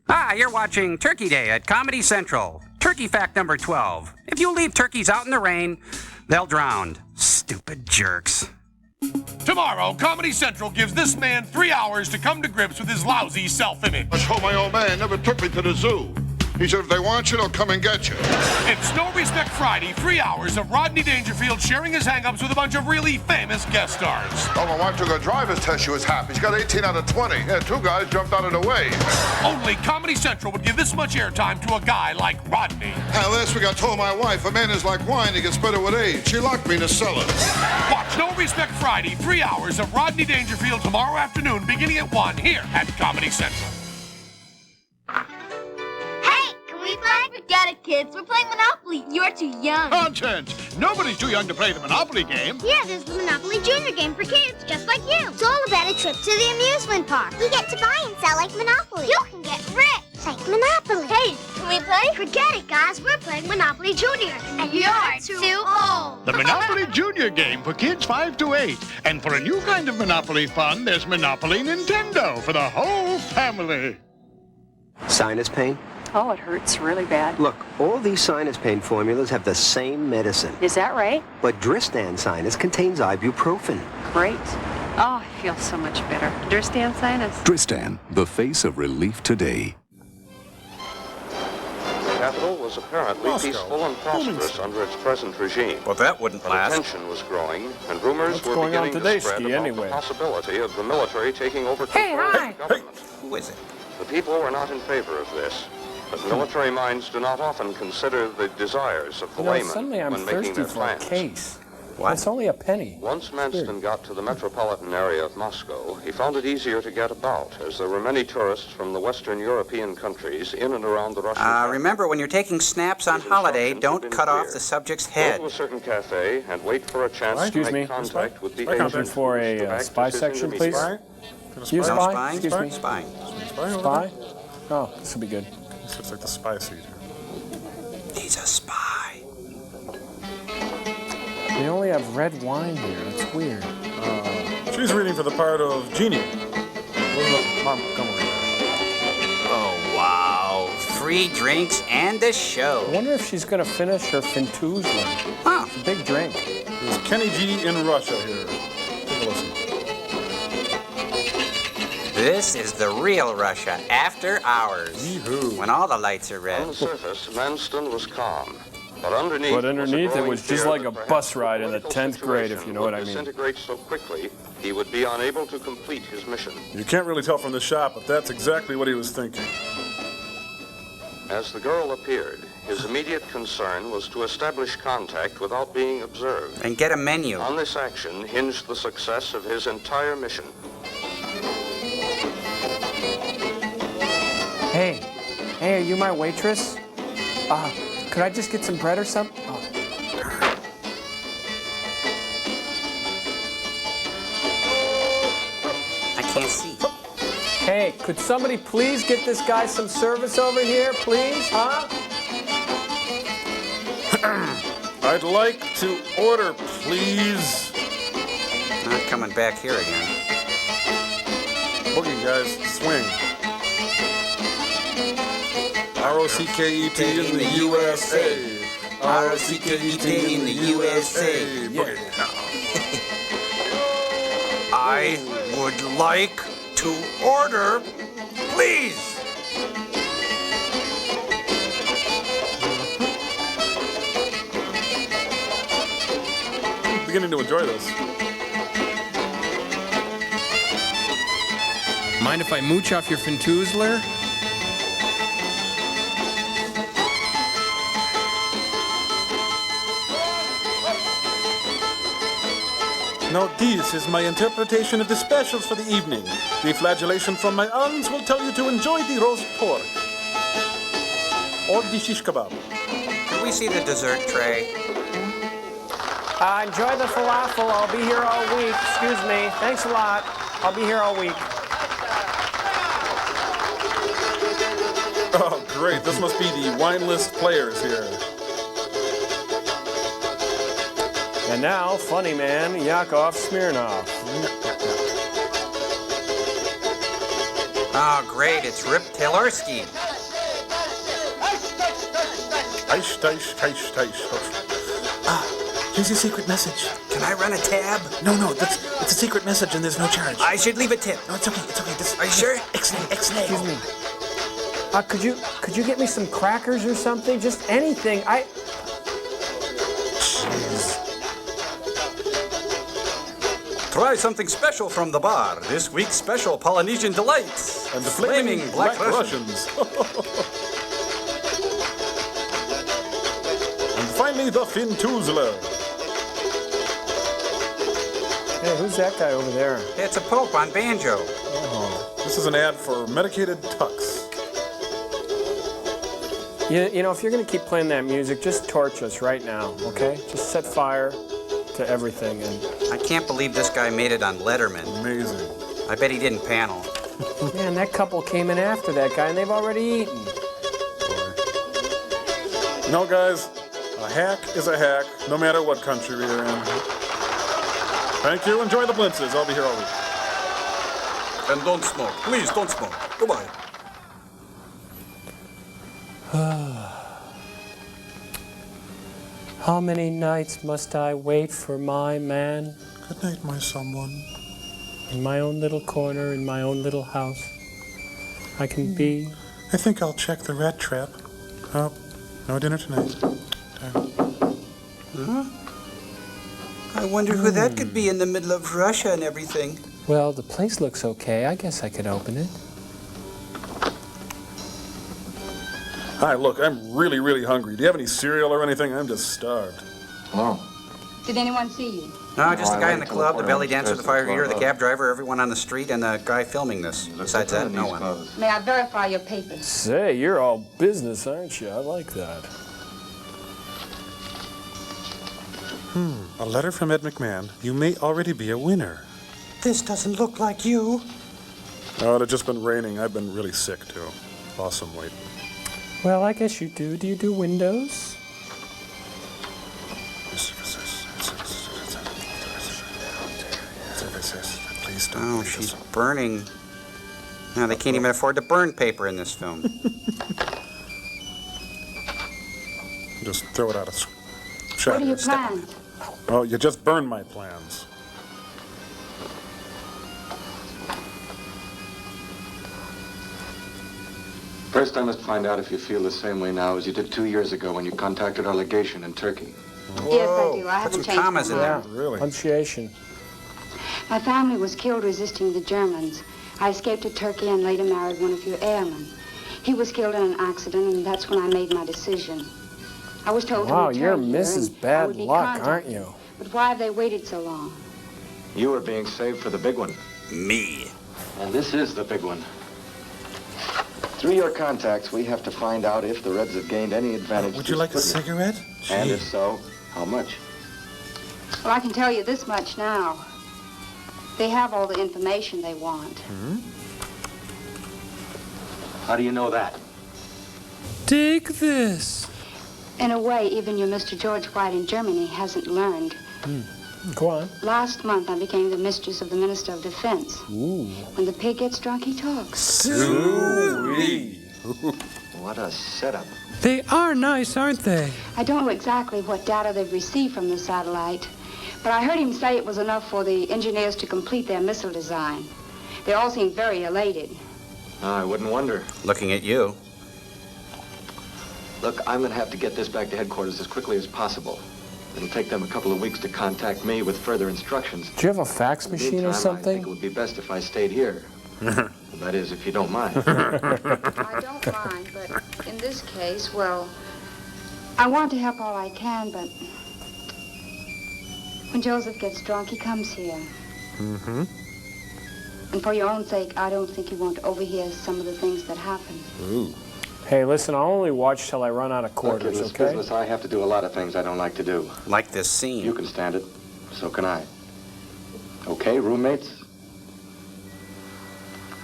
Ah, you're watching Turkey Day at Comedy Central. Turkey fact number 12. If you leave turkeys out in the rain, they'll drown. Stupid jerks. Tomorrow, Comedy Central gives this man 3 hours to come to grips with his lousy self-image. I told my old man never took me to the zoo. He said if they want you, they'll come and get you. It's No Respect Friday, 3 hours of Rodney Dangerfield sharing his hang-ups with a bunch of really famous guest stars. Oh, my wife took a driver's test. She was happy. She got 18 out of 20. Yeah, 2 guys jumped out of the way. Only Comedy Central would give this much airtime to a guy like Rodney. Last week I told my wife, a man is like wine, he gets better with age. She locked me in the cellar. Watch No Respect Friday, 3 hours of Rodney Dangerfield tomorrow afternoon, beginning at 1 here at Comedy Central. Forget it, kids. We're playing Monopoly. You're too young. Nonsense! Nobody's too young to play the Monopoly game. Yeah, there's the Monopoly Junior game for kids, just like you. It's all about a trip to the amusement park. You get to buy and sell like Monopoly. You can get rich like Monopoly. Hey, can we play? Forget it, guys. We're playing Monopoly Junior. And you're too old. The Monopoly Junior game for kids 5 to 8. And for a new kind of Monopoly fun, there's Monopoly Nintendo for the whole family. Sinus pain? Oh, it hurts really bad. Look, all these sinus pain formulas have the same medicine. Is that right? But Dristan Sinus contains ibuprofen. Great. Oh, I feel so much better. Dristan Sinus. Dristan, the face of relief today. The capital was apparently peaceful and prosperous under its present regime. Well, that wouldn't But last. tension was growing, and rumors What's were going on beginning today, to spread Ski, about anyway? the possibility of the military taking over Hey, control hi. of the government. Who is it? The people were not in favor of this, but military minds do not often consider the desires of the layman suddenly I'm when making thirsty their for a plans. case. What? It's only a penny. Once Manston got to the metropolitan area of Moscow, he found it easier to get about, as there were many tourists from the Western European countries in and around the Russian capital. Remember, when you're taking snaps on holiday, don't cut off the subject's Go head. to a certain cafe and wait for a chance to Excuse make me. contact with the Looking agent for who was to a act spy as his section, please. intermediary. You No spy? spying? Excuse me. Spying. Spy? Oh, this will be good. This looks like the spy seat. He's a spy. They only have red wine here. That's weird. She's reading for the part of Jeannie. Mom, come over here. Oh, wow. Free drinks and a I show. wonder if she's going to finish her Fintuzler. Huh. It's a big drink. There's Kenny G in Russia here. Take a listen. This is the real Russia after hours. Yee-hoo. When all the lights are On red. the surface, Manston was calm. But underneath, it was just like a bus ride in the political 10th grade, if you know what I would mean. disintegrate so quickly, he would be unable to complete his mission. You can't really tell from the shot, but that's exactly what he was thinking. As the girl appeared, his immediate concern was to establish contact without being observed. And get a menu. On this action hinged the success of his entire mission. Hey, are you my waitress? Could I just get some bread or something? Oh. I can't see. Hey, could somebody please get this guy some service over here, please? Huh? I'd like to order, please. Not coming back here again. Boogie, guys, swing. R-O-C-K-E-T in the USA. R-O-C-K-E-T in the USA. Boogie. I would like to order, please. I'm beginning to enjoy this. Mind if I mooch off your Fintuzler? Now this is my interpretation of the specials for the evening. The flagellation from my arms will tell you to enjoy the roast pork. Or the shish kebab. Can we see the dessert tray? Enjoy the falafel. I'll be here all week. Excuse me. Thanks a lot. I'll be here all week. Oh, great. This must be the wine list players here. And now, funny man, Yakov Smirnoff. Oh, great. It's Rip Taylorski. Here's your secret message. Can I run a tab? No, it's a secret message and there's no charge. I should leave a tip. No, it's okay. Are you sure? Excellent. Excuse me. Could you get me some crackers or something? Just anything. Try something special from the bar. This week's special Polynesian delights. And the flaming Black Russians. And finally, the Fintuzler. Hey, who's that guy over there? It's a Pope on banjo. Oh, this is an ad for medicated tux. You know, if you're going to keep playing that music, just torch us right now, okay? Just set fire to everything. And I can't believe this guy made it on Letterman. Amazing. I bet he didn't panel. Man, that couple came in after that guy, and they've already eaten. No, guys, a hack is a hack, no matter what country you're in. Thank you. Enjoy the blintzes. I'll be here all week. And don't smoke. Please, don't smoke. Goodbye. How many nights must I wait for my man? Good night, my someone. In my own little corner, in my own little house, I can be. I think I'll check the rat trap. Oh, no dinner tonight. Huh? I wonder who that could be in the middle of Russia and everything. Well, the place looks okay. I guess I could open it. Hi, look, I'm really, really hungry. Do you have any cereal or anything? I'm just starved. Hello. Did anyone see you? No, just the guy in the club, the belly dancer, the fire eater, the cab driver, everyone on the street, and the guy filming this. Besides that, no one. May I verify your papers? Say, you're all business, aren't you? I like that. A letter from Ed McMahon. You may already be a winner. This doesn't look like you. Oh, it had just been raining. I've been really sick, too. Lost some weight. Well, I guess you do. Do you do windows? Please don't. Oh, she's burning. No, they can't even afford to burn paper in this film. Just throw it out of What do you plan? Oh, you just burned my plans. First, I must find out if you feel the same way now as you did 2 years ago when you contacted our legation in Turkey. Yes, I do. I haven't changed my mind. there. Really? Punctuation. My family was killed resisting the Germans. I escaped to Turkey and later married one of your airmen. He was killed in an accident, and that's when I made my decision. I was told Wow, to you're return here, Mrs. and I Bad would be Luck, contacted. aren't you? But why have they waited so long? You were being saved for the big one. Me. And this is the big one. Through your contacts, we have to find out if the Reds have gained any advantage. Would you like a cigarette? And Gee. if so, how much? Well, I can tell you this much now. They have all the information they want. How do you know that? Take this. In a way, even your Mr. George White in Germany hasn't learned. Go on. Last month, I became the mistress of the Minister of Defense. Ooh. When the pig gets drunk, he talks. Sweet. What a setup. They are nice, aren't they? I don't know exactly what data they've received from the satellite, but I heard him say it was enough for the engineers to complete their missile design. They all seem very elated. I wouldn't wonder. Looking at you. Look, I'm going to have to get this back to headquarters as quickly as possible. It'll take them a couple of weeks to contact me with further instructions. Do you have a fax In the machine or meantime, I think something? it would be best if I stayed here. That is, if you don't mind. I don't mind, but in this case, well, I want to help all I can, but When Joseph gets drunk, he comes here. Mm-hmm. And for your own sake, I don't think you want to overhear some of the things that happen. Ooh. Hey, listen, I'll only watch till I run out of Look, quarters, in this okay? business, I have to do a lot of things I don't like to do. Like this scene. You can stand it. So can I. Okay, roommates?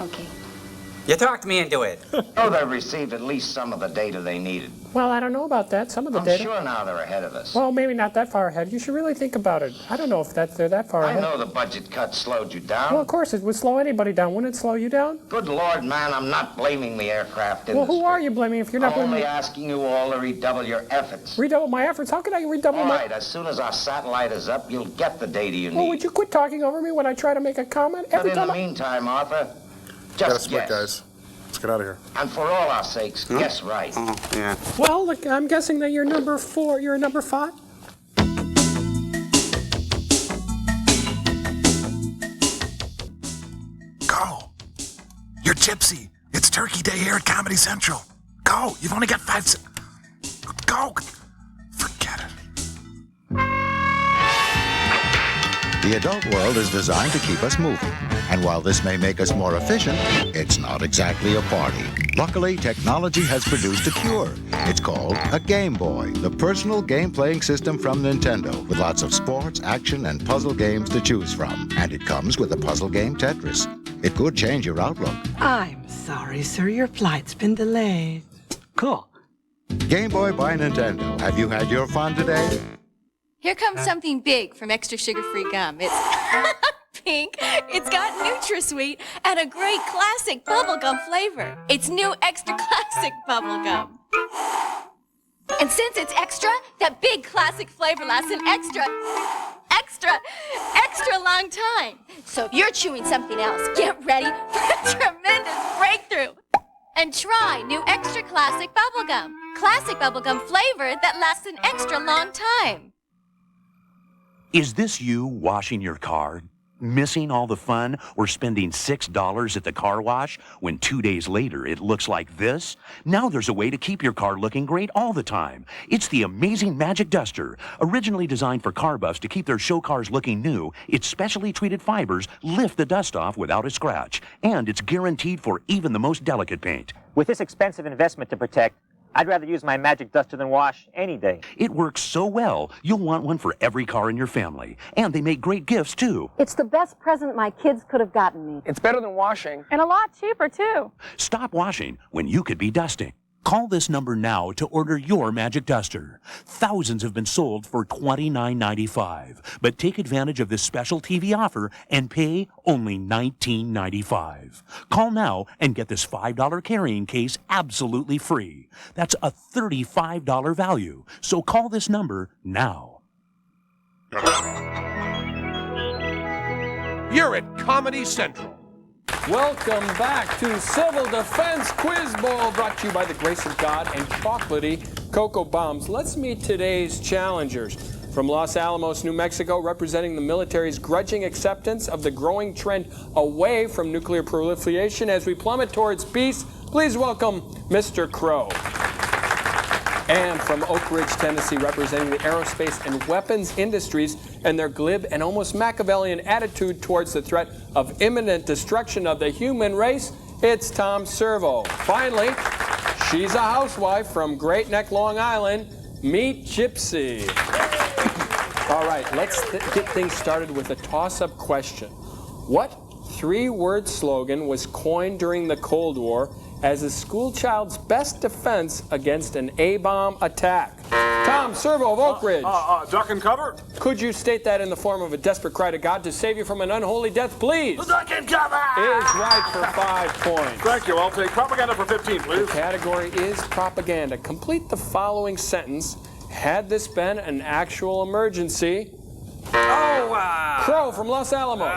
Okay. You talked me into it. Oh, they've received at least some of the data they needed. Well, I don't know about that. Some of the I'm data. sure now they're ahead of us. Well, maybe not that far ahead. You should really think about it. I don't know if they're that far I ahead. know the budget cut slowed you down. Well, of course, it would slow anybody down. Wouldn't it slow you down? Good Lord, man, I'm not blaming the aircraft industry. Well, who are you blaming if you're not I'm only blaming? asking you all to redouble your efforts. Redouble my efforts? How can I redouble All my... right, as soon as our satellite is up, you'll get the data you Well, need. would you quit talking over me when I try to make a comment? But in the meantime, Arthur, Gotta just split, guess. guys. Let's get out of here. And for all our sakes, guess right. Yeah. Well, look, I'm guessing that you're number 4. You're number 5? Go. You're Gypsy. It's Turkey Day here at Comedy Central. Go. You've only got 5 seconds. Go. Forget it. The adult world is designed to keep us moving. And while this may make us more efficient, it's not exactly a party. Luckily, technology has produced a cure. It's called a Game Boy, the personal game-playing system from Nintendo, with lots of sports, action, and puzzle games to choose from. And it comes with a puzzle game Tetris. It could change your outlook. I'm sorry, sir. Your flight's been delayed. Cool. Game Boy by Nintendo. Have you had your fun today? Here comes something big from Extra Sugar-Free Gum. It's pink, it's got NutraSweet, and a great classic bubblegum flavor. It's new Extra Classic Bubblegum. And since it's extra, that big classic flavor lasts an extra long time. So if you're chewing something else, get ready for a tremendous breakthrough. And try new Extra Classic Bubblegum. Classic bubblegum flavor that lasts an extra long time. Is this you washing your car? Missing all the fun or spending $6 at the car wash when 2 days later it looks like this? Now there's a way to keep your car looking great all the time. It's the amazing Magic Duster. Originally designed for car buffs to keep their show cars looking new, its specially treated fibers lift the dust off without a scratch. And it's guaranteed for even the most delicate paint. With this expensive investment to protect, I'd rather use my Magic Duster than wash any day. It works so well, you'll want one for every car in your family. And they make great gifts, too. It's the best present my kids could have gotten me. It's better than washing. And a lot cheaper, too. Stop washing when you could be dusting. Call this number now to order your Magic Duster. Thousands have been sold for $29.95. But take advantage of this special TV offer and pay only $19.95. Call now and get this $5 carrying case absolutely free. That's a $35 value. So call this number now. You're at Comedy Central. Welcome back to Civil Defense Quiz Bowl, brought to you by the grace of God and chocolatey Cocoa Bombs. Let's meet today's challengers. From Los Alamos, New Mexico, representing the military's grudging acceptance of the growing trend away from nuclear proliferation as we plummet towards peace, please welcome Mr. Crow. And from Oak Ridge, Tennessee, representing the aerospace and weapons industries and their glib and almost Machiavellian attitude towards the threat of imminent destruction of the human race, it's Tom Servo. Finally, she's a housewife from Great Neck, Long Island. Meet Gypsy. All right, let's get things started with a toss-up question. What three-word slogan was coined during the Cold War as a schoolchild's best defense against an A-bomb attack? Tom Servo of Oak Ridge. Duck and cover? Could you state that in the form of a desperate cry to God to save you from an unholy death, please? Duck and cover! Is right for 5 points. Thank you. I'll take propaganda for 15, please. The category is propaganda. Complete the following sentence. Had this been an actual emergency... Crow from Los Alamos.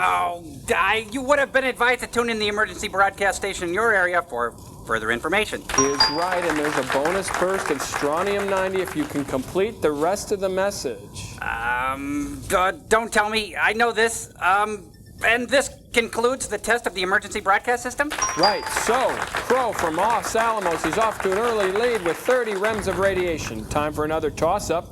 You would have been advised to tune in the emergency broadcast station in your area for further information. Is right, and there's a bonus burst of strontium-90 if you can complete the rest of the message. Don't tell me. I know this. And this concludes the test of the emergency broadcast system? Right, so Crow from Los Alamos is off to an early lead with 30 rems of radiation. Time for another toss-up.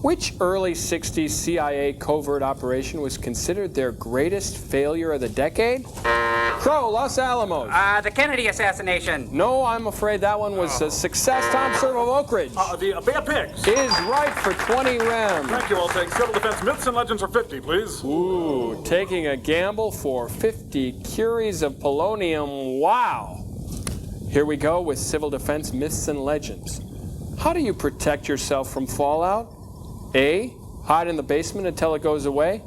Which early 60s CIA covert operation was considered their greatest failure of the decade? Crow, Los Alamos. The Kennedy assassination. No, I'm afraid that one was a success. Tom Servo of Oak Ridge. The Bay of Pigs. Is right for 20 rem. Thank you. I'll take civil defense myths and legends for 50, please. Ooh, taking a gamble for 50 curies of polonium. Wow. Here we go with civil defense myths and legends. How do you protect yourself from fallout? A, hide in the basement until it goes away.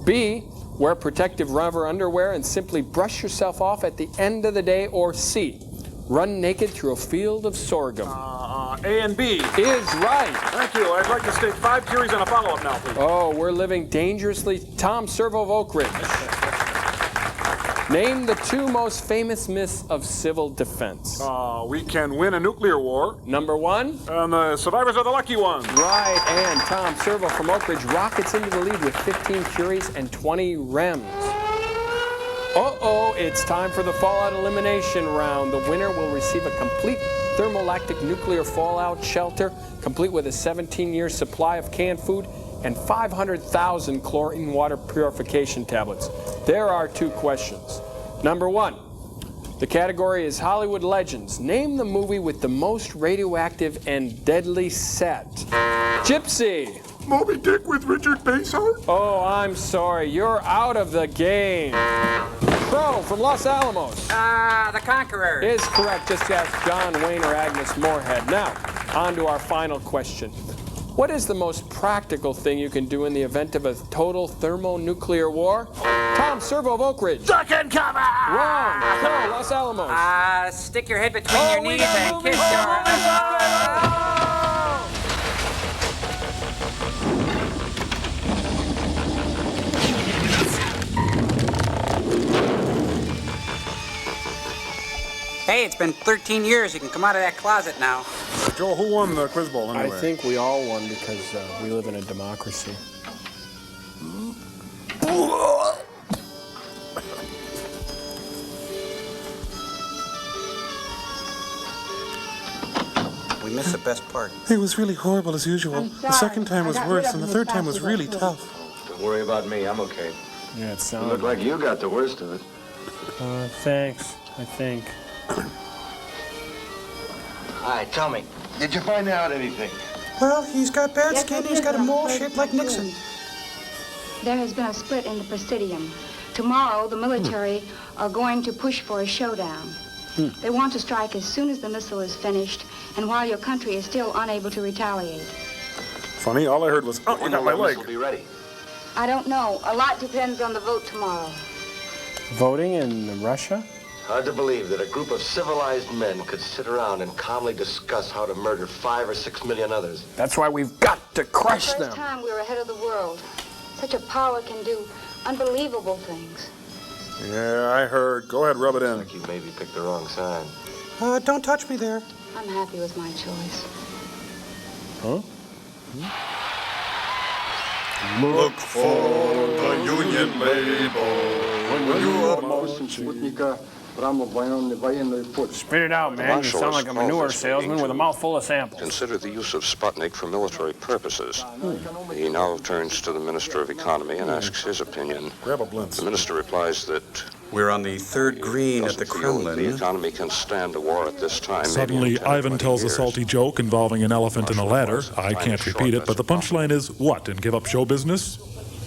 B, wear protective rubber underwear and simply brush yourself off at the end of the day. Or C, run naked through a field of sorghum. A and B. Is right. Thank you. I'd like to stake 5 curies and a follow-up now, please. Oh, we're living dangerously. Tom Servo of Oak Ridge. Name the 2 most famous myths of civil defense. We can win a nuclear war. Number 1? And the survivors are the lucky ones. Right, and Tom Servo from Oak Ridge rockets into the lead with 15 curies and 20 rems. Uh-oh, it's time for the fallout elimination round. The winner will receive a complete thermolactic nuclear fallout shelter, complete with a 17-year supply of canned food and 500,000 chlorine water purification tablets. There are 2 questions. Number 1, the category is Hollywood Legends. Name the movie with the most radioactive and deadly set. Gypsy. Moby Dick with Richard Basehart? Oh, I'm sorry. You're out of the game. Crow from Los Alamos. The Conqueror. Is correct. Just ask John Wayne or Agnes Moorehead. Now, on to our final question. What is the most practical thing you can do in the event of a total thermonuclear war? Tom Servo of Oak Ridge. Duck and cover! Wrong. Crow, Los Alamos. Stick your head between your knees and kiss your... Hey, it's been 13 years. You can come out of that closet now. Joel, who won the quiz bowl anyway? I think we all won because we live in a democracy. We missed the best part. It was really horrible as usual. The second time was worse, and the third time was really tough. Don't worry about me. I'm okay. Yeah, it You sounds look like you got the worst of it. Thanks, I think. Hi, tell me, did you find out anything? Well, he's got bad skin. He's got a mole shaped like Nixon. There has been a split in the Presidium. Tomorrow, the military are going to push for a showdown. They want to strike as soon as the missile is finished and while your country is still unable to retaliate. Funny, all I heard was, oh, you got my leg. Be ready. I don't know. A lot depends on the vote tomorrow. Voting in Russia? Hard to believe that a group of civilized men could sit around and calmly discuss how to murder 5 or 6 million others. That's why we've got to crush For the them. first time, we're ahead of the world. Such a power can do unbelievable things. Yeah, I heard. Go ahead, rub it in. Like you maybe picked the wrong side. Don't touch me there. I'm happy with my choice. Huh? Look for the Union label when you are marching. Spit it out, man. You sound like a manure salesman with a mouthful of samples. Consider the use of Sputnik for military purposes. He now turns to the Minister of Economy and asks his opinion. Grab a blintz. The minister replies that We're on the 3rd green at the doesn't feel that the Kremlin. economy can stand a war at this time. maybe in Suddenly, 10 or Ivan 20 tells a years. salty joke involving an elephant and a ladder. I can't repeat it, but the punchline is what? And give up show business?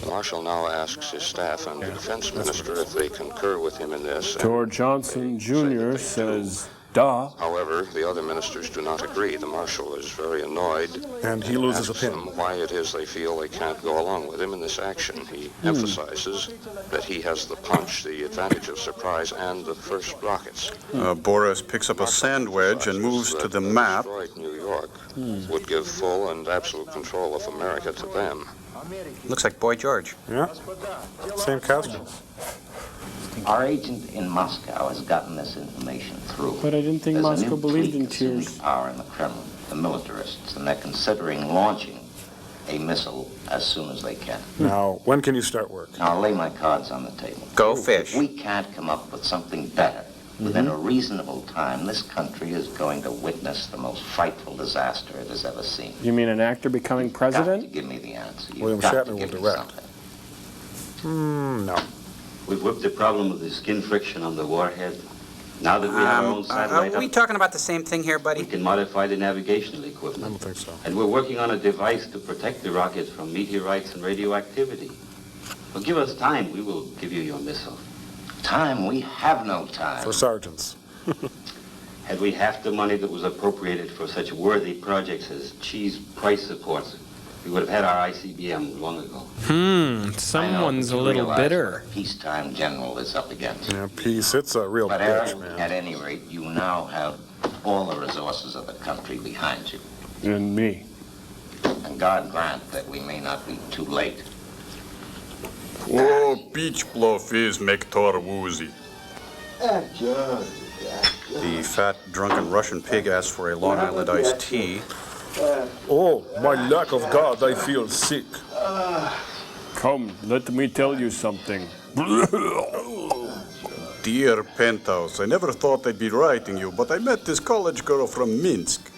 The marshal now asks his staff and the defense minister if they concur with him in this. and George Johnson Jr. says, duh. However, the other ministers do not agree. The marshal is very annoyed. And he loses a asks pin. them why it is they feel they can't go along with him in this action. He emphasizes that he has the punch, the advantage of surprise, and the first rockets. Boris picks up a sand wedge and moves to the map. Destroyed New York would give full and absolute control of America to them. Looks like Boy George. Yeah, same costume. Our agent in Moscow has gotten this information through. But I didn't think There's a Moscow new believed clique in of tears. Sunni power in the Kremlin, the militarists, and they're considering launching a missile as soon as they can. Now, when can you start work? Now, I'll lay my cards on the table. Go fish. If we can't come up with something better Within a reasonable time, this country is going to witness the most frightful disaster it has ever seen. You mean an actor becoming president? Got to give me the answer. William You've got Shatner to give will me direct. something. No. We've whipped the problem of the skin friction on the warhead. Now that we have our own satellite, Are we talking about the same thing here, buddy? we can modify the navigational equipment. I don't think so. And we're working on a device to protect the rockets from meteorites and radioactivity. Well, give us time. We will give you your missile. Time? We have no time. For sergeants. Had we half the money that was appropriated for such worthy projects as cheese price supports, we would have had our ICBM long ago. Someone's I know, a but you little realize bitter. what a peacetime general is up against. Yeah, peace. It's a real But bitch, Aaron, man. at any rate, you now have all the resources of the country behind you. And me. And God grant that we may not be too late. Oh, peach bluffs make Tor woozy. The fat, drunken Russian pig asked for a Long Island iced tea. Oh, my lack of God, I feel sick. Come, let me tell you something. Dear Penthouse, I never thought I'd be writing you, but I met this college girl from Minsk.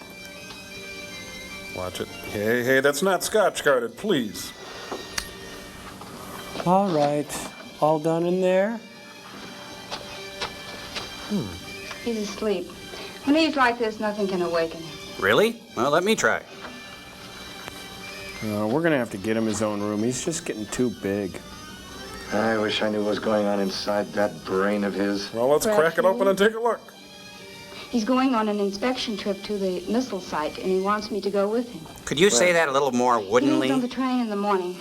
Watch it. Hey, that's not Scotch guarded, please. All right. All done in there? He's asleep. When he's like this, nothing can awaken him. Really? Well, let me try. We're going to have to get him his own room. He's just getting too big. I wish I knew what was going on inside that brain of his. Well, let's crack it open and take a look. He's going on an inspection trip to the missile site, and he wants me to go with him. Could you say that a little more He leaves woodenly? on the train in the morning.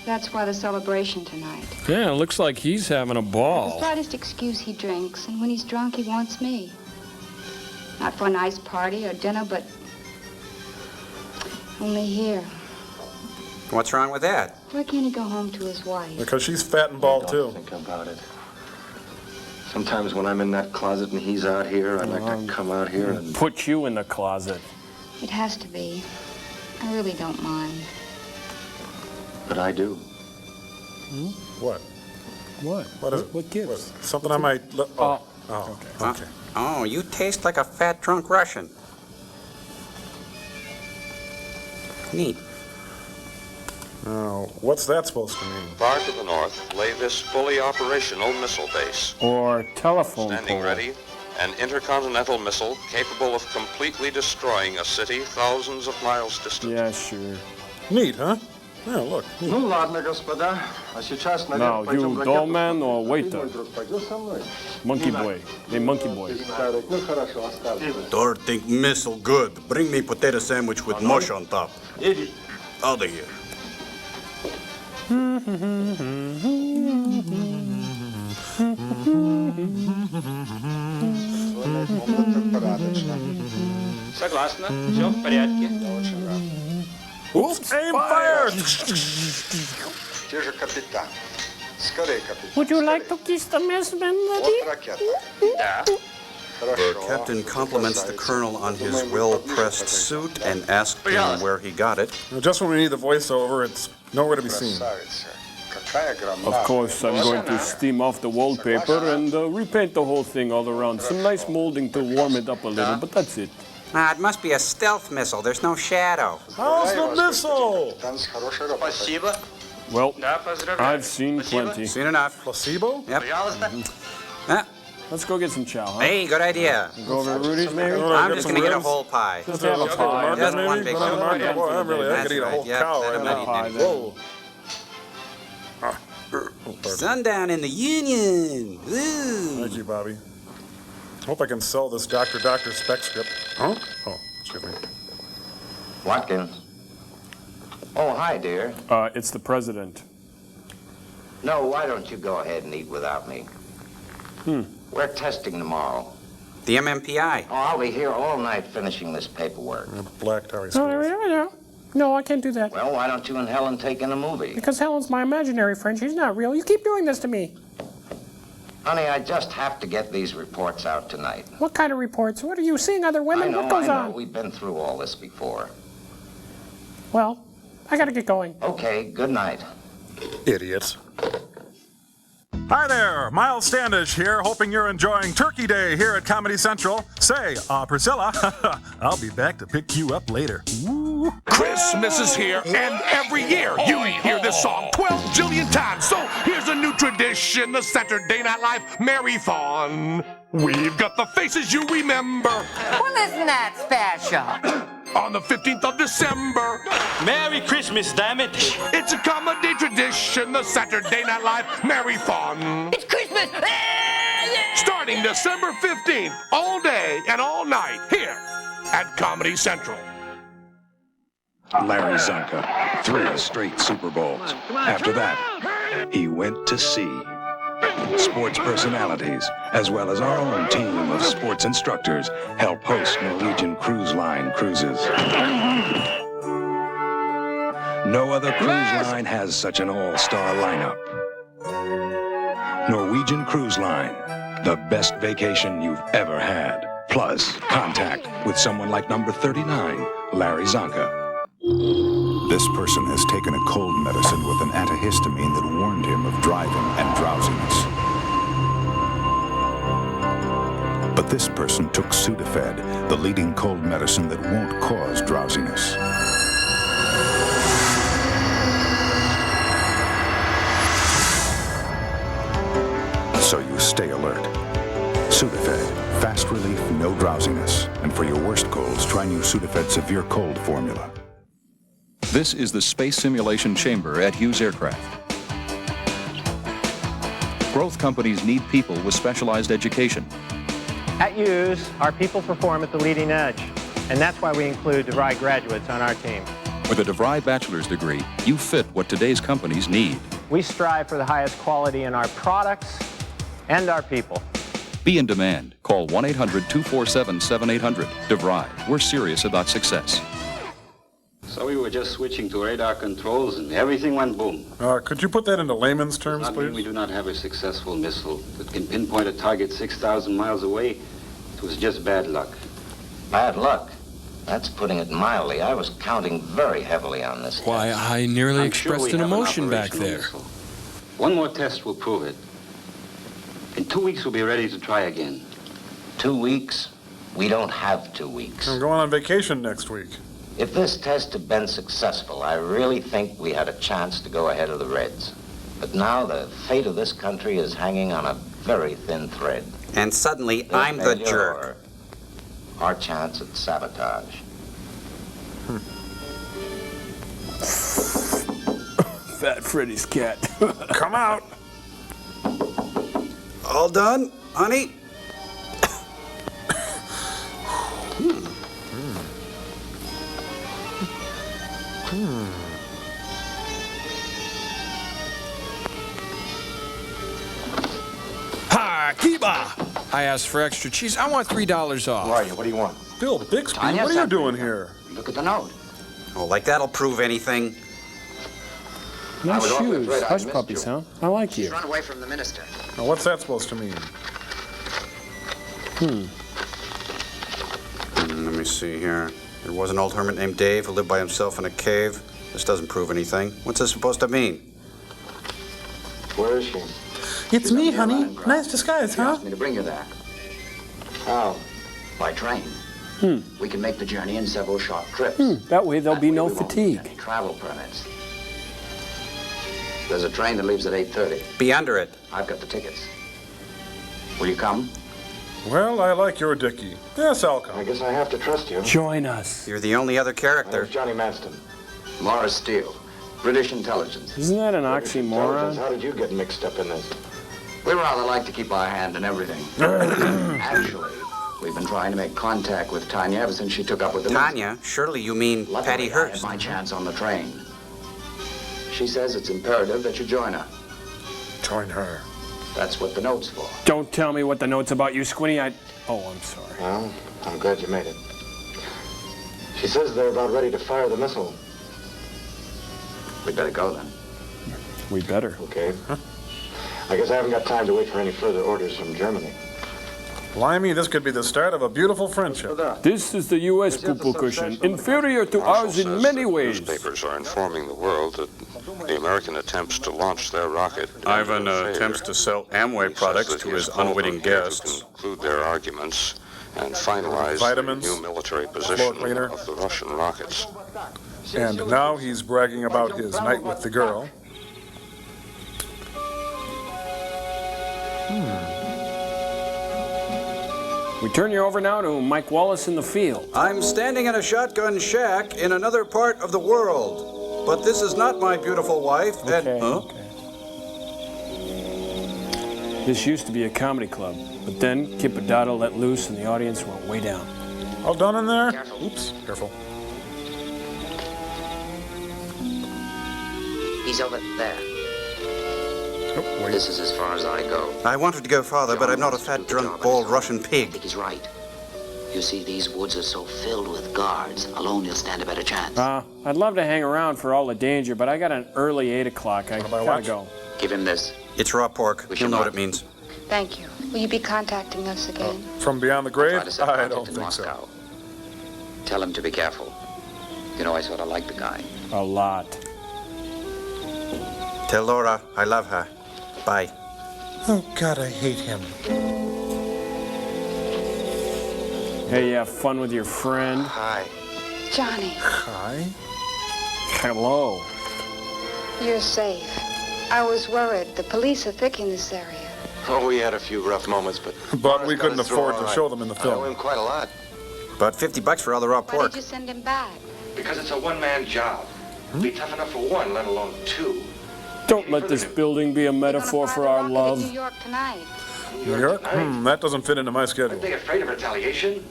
That's why the celebration tonight. Yeah, it looks like he's having a The ball. slightest excuse he drinks, and when he's drunk, he wants me. Not for a nice party or dinner, but only here. What's wrong with that? Why can't he go home to his wife? Because she's fat and bald, too. Think about it. Sometimes when I'm in that closet and he's out here, I'd like to come out here and... Put you in the closet. It has to be. I really don't mind. But I do. What? What? What is it? What gives? Something I might... Oh. Okay. Oh, you taste like a fat, drunk Russian. Neat. Oh, what's that supposed to mean? Far to the north lay this fully operational missile base. Or telephone Standing pole. ready, an intercontinental missile capable of completely destroying a city thousands of miles distant. Yeah, sure. Neat, huh? Yeah, look. Neat. Ну ладно, господа. А сейчас, Now, наверное, пойдем you в doorman or Ты, waiter? мой друг, пойдешь со мной? Monkey boy. Hey, monkey boy. Ну хорошо, оставлю. Tor think missile good. Bring me potato sandwich with mush on top. Иди. Out of here. Согласна. Все в порядке. Oops, aim fire! Где же капитан? Скорее, капитан. Would you like to kiss the messman, Вот ракета. Да. The captain compliments the colonel on his well-pressed suit and asked him where he got it. Just when we need the voiceover, it's nowhere to be seen. Красавица. Какая громада. Of course, I'm going to steam off the wallpaper and repaint the whole thing all around. Some nice molding to warm it up a little, but that's it. Ah, it must be a stealth missile. There's no shadow. How's the missile? Капитан с хорошей работой. Спасибо. Well, Да, поздравляю. I've seen plenty. Seen enough. Placebo? Yep. Ah, Let's go get some chow, huh? hey, good idea. Go over to Rudy's, maybe? I'm just gonna get a whole pie. Just have a pie. Just one big one. Boy, I could eat a whole Yep, cow that'll right not now. eat anything. Whoa. Sundown in the Union. Woo. Thank you, Bobby. Hope I can sell this Dr. spec script. Huh? Oh, excuse me. Watkins. Oh, hi, dear. It's the president. No, why don't you go ahead and eat without me? We're testing tomorrow. The MMPI. Oh, I'll be here all night finishing this paperwork. Black Tower No, I can't do that. Well, why don't you and Helen take in a movie? Because Helen's my imaginary friend. She's not real. You keep doing this to me. Honey, I just have to get these reports out tonight. What kind of reports? What are you seeing other women? What goes on? We've been through all this before. Well, I gotta get going. Okay, good night. Idiots. Hi there, Miles Standish here, hoping you're enjoying Turkey Day here at Comedy Central. Say, Priscilla, I'll be back to pick you up later. Woo. Christmas is here, and every year you hear this song 12 jillion times. So here's a new tradition, the Saturday Night Live Marathon. We've got the faces you remember. Well, isn't that special? On the 15th of December. Merry Christmas, damn it. It's a comedy tradition, the Saturday Night Live Marathon. It's Christmas! Starting December 15th, all day and all night, here at Comedy Central. Larry Zonka, 3 straight Super Bowls. After that, he went to sea. Sports personalities, as well as our own team of sports instructors, help host Norwegian Cruise Line cruises. No other cruise line has such an all-star lineup. Norwegian Cruise Line, the best vacation you've ever had. Plus, contact with someone like number 39, Larry Zonka. This person has taken a cold medicine with an antihistamine that warned him of driving and drowsiness. But this person took Sudafed, the leading cold medicine that won't cause drowsiness. So you stay alert. Sudafed, fast relief, no drowsiness. And for your worst colds, try new Sudafed Severe Cold formula. This is the Space Simulation Chamber at Hughes Aircraft. Growth companies need people with specialized education. At Hughes, our people perform at the leading edge, and that's why we include DeVry graduates on our team. With a DeVry bachelor's degree, you fit what today's companies need. We strive for the highest quality in our products and our people. Be in demand. Call 1-800-247-7800. DeVry. We're serious about success. So we were just switching to radar controls and everything went boom. Could you put that into layman's terms, Does not mean we do not have a successful missile that can pinpoint a target 6,000 miles away. It was just bad luck. Bad luck? That's putting it mildly. I was counting very heavily on this. Why, I nearly I'm sure expressed we an have emotion back operational there. missile. One more test will prove it. In 2 weeks, we'll be ready to try again. 2 weeks? We don't have 2 weeks. I'm going on vacation next week. If this test had been successful, I really think we had a chance to go ahead of the Reds. But now the fate of this country is hanging on a very thin thread. And suddenly, I'm the jerk. Our chance at sabotage. Fat Freddy's cat. Come out. All done, honey? Ha, Kiba! I asked for extra cheese. I want $3 off. Who are you? What do you want? Bill Bixby, what are you doing here? Look at the note. Oh, like that'll prove anything. Nice shoes. Hush puppies, huh? I like you. Run away from the minister. Now, what's that supposed to mean? Let me see here. There was an old hermit named Dave who lived by himself in a cave. This doesn't prove anything. What's this supposed to mean? Where is she? It's me, honey. Nice disguise, huh? Asked me to bring you there. How? By train. We can make the journey in several short trips. That way there'll be no we won't fatigue. need any travel permits. There's a train that leaves at 8:30. Be under it. I've got the tickets. Will you come? Well, I like your Dickie. Yes, I'll come. I guess I have to trust you. Join us. You're the only other character. There's Johnny Manston. Morris Steele, British intelligence. Isn't that an oxymoron? How did you get mixed up in this? We rather like to keep our hand in everything. Actually, we've been trying to make contact with Tanya ever since she took up with the Tanya? Surely you mean Patty I Hearst. had my chance on the train. She says it's imperative that you join her. Join her. That's what the note's for. Don't tell me what the note's about, you squinty. Oh, I'm sorry. Well, I'm glad you made it. She says they're about ready to fire the missile. We'd better go then. We better. Okay. I guess I haven't got time to wait for any further orders from Germany. Blimey, this could be the start of a beautiful friendship. This is the U.S. poo-poo cushion, inferior to ours in many ways. Newspapers are informing the world that the American attempts to launch their rocket. Ivan attempts to sell Amway products to his unwitting guests. Conclude their arguments and finalize Vitamins, the new military position cleaner. of the Russian rockets. And now he's bragging about his night with the girl. We turn you over now to Mike Wallace in the field. I'm standing in a shotgun shack in another part of the world. But this is not my beautiful wife. Okay, Huh? This used to be a comedy club, but then Kip Adada let loose and the audience went way down. All done in there? Oops, careful. He's over there. Oh, This is as far as I go. I wanted to go farther, but I'm not a fat, drunk, bald Russian I pig. think he's right. You see, these woods are so filled with guards. Alone, you'll stand a better chance. I'd love to hang around for all the danger, but I got an early 8 o'clock. I gotta go. Give him this. It's raw pork. You'll know what it means. Thank you. Will you be contacting us again? From beyond the grave? Try to set I contact don't in think Moscow. so. Tell him to be careful. You know, I sort of like the guy. A lot. Tell Laura I love her. Bye. Oh, God, I hate him. Hey, you have fun with your friend? Hi. Johnny, Hi? Hello. you're safe. I was worried. The police are thick in this area. Oh, we had a few rough moments, but... But we couldn't afford to show them in the I owe film. him quite a lot. About $50 for all the raw Why pork. did you send him back? Because it's a one-man job. Be tough enough for one, let alone two. Don't let this building be a metaphor for our New love. York tonight. New York? That doesn't fit into my schedule. Are they afraid of retaliation?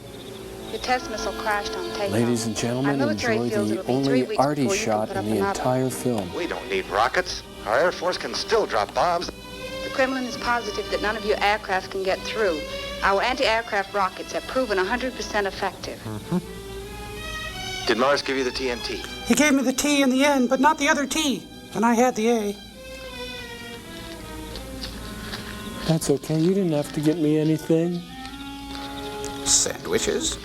Your test missile crashed on takeoff. Ladies and gentlemen, Our military enjoy feels the it'll be 3 only weeks arty before you can shot put in up the another. entire film. We don't need rockets. Our Air Force can still drop bombs. The Kremlin is positive that none of your aircraft can get through. Our anti-aircraft rockets have proven 100% effective. Did Mars give you the TNT? He gave me the T in the end, but not the other T. And I had the A. That's okay. You didn't have to get me anything. Sandwiches?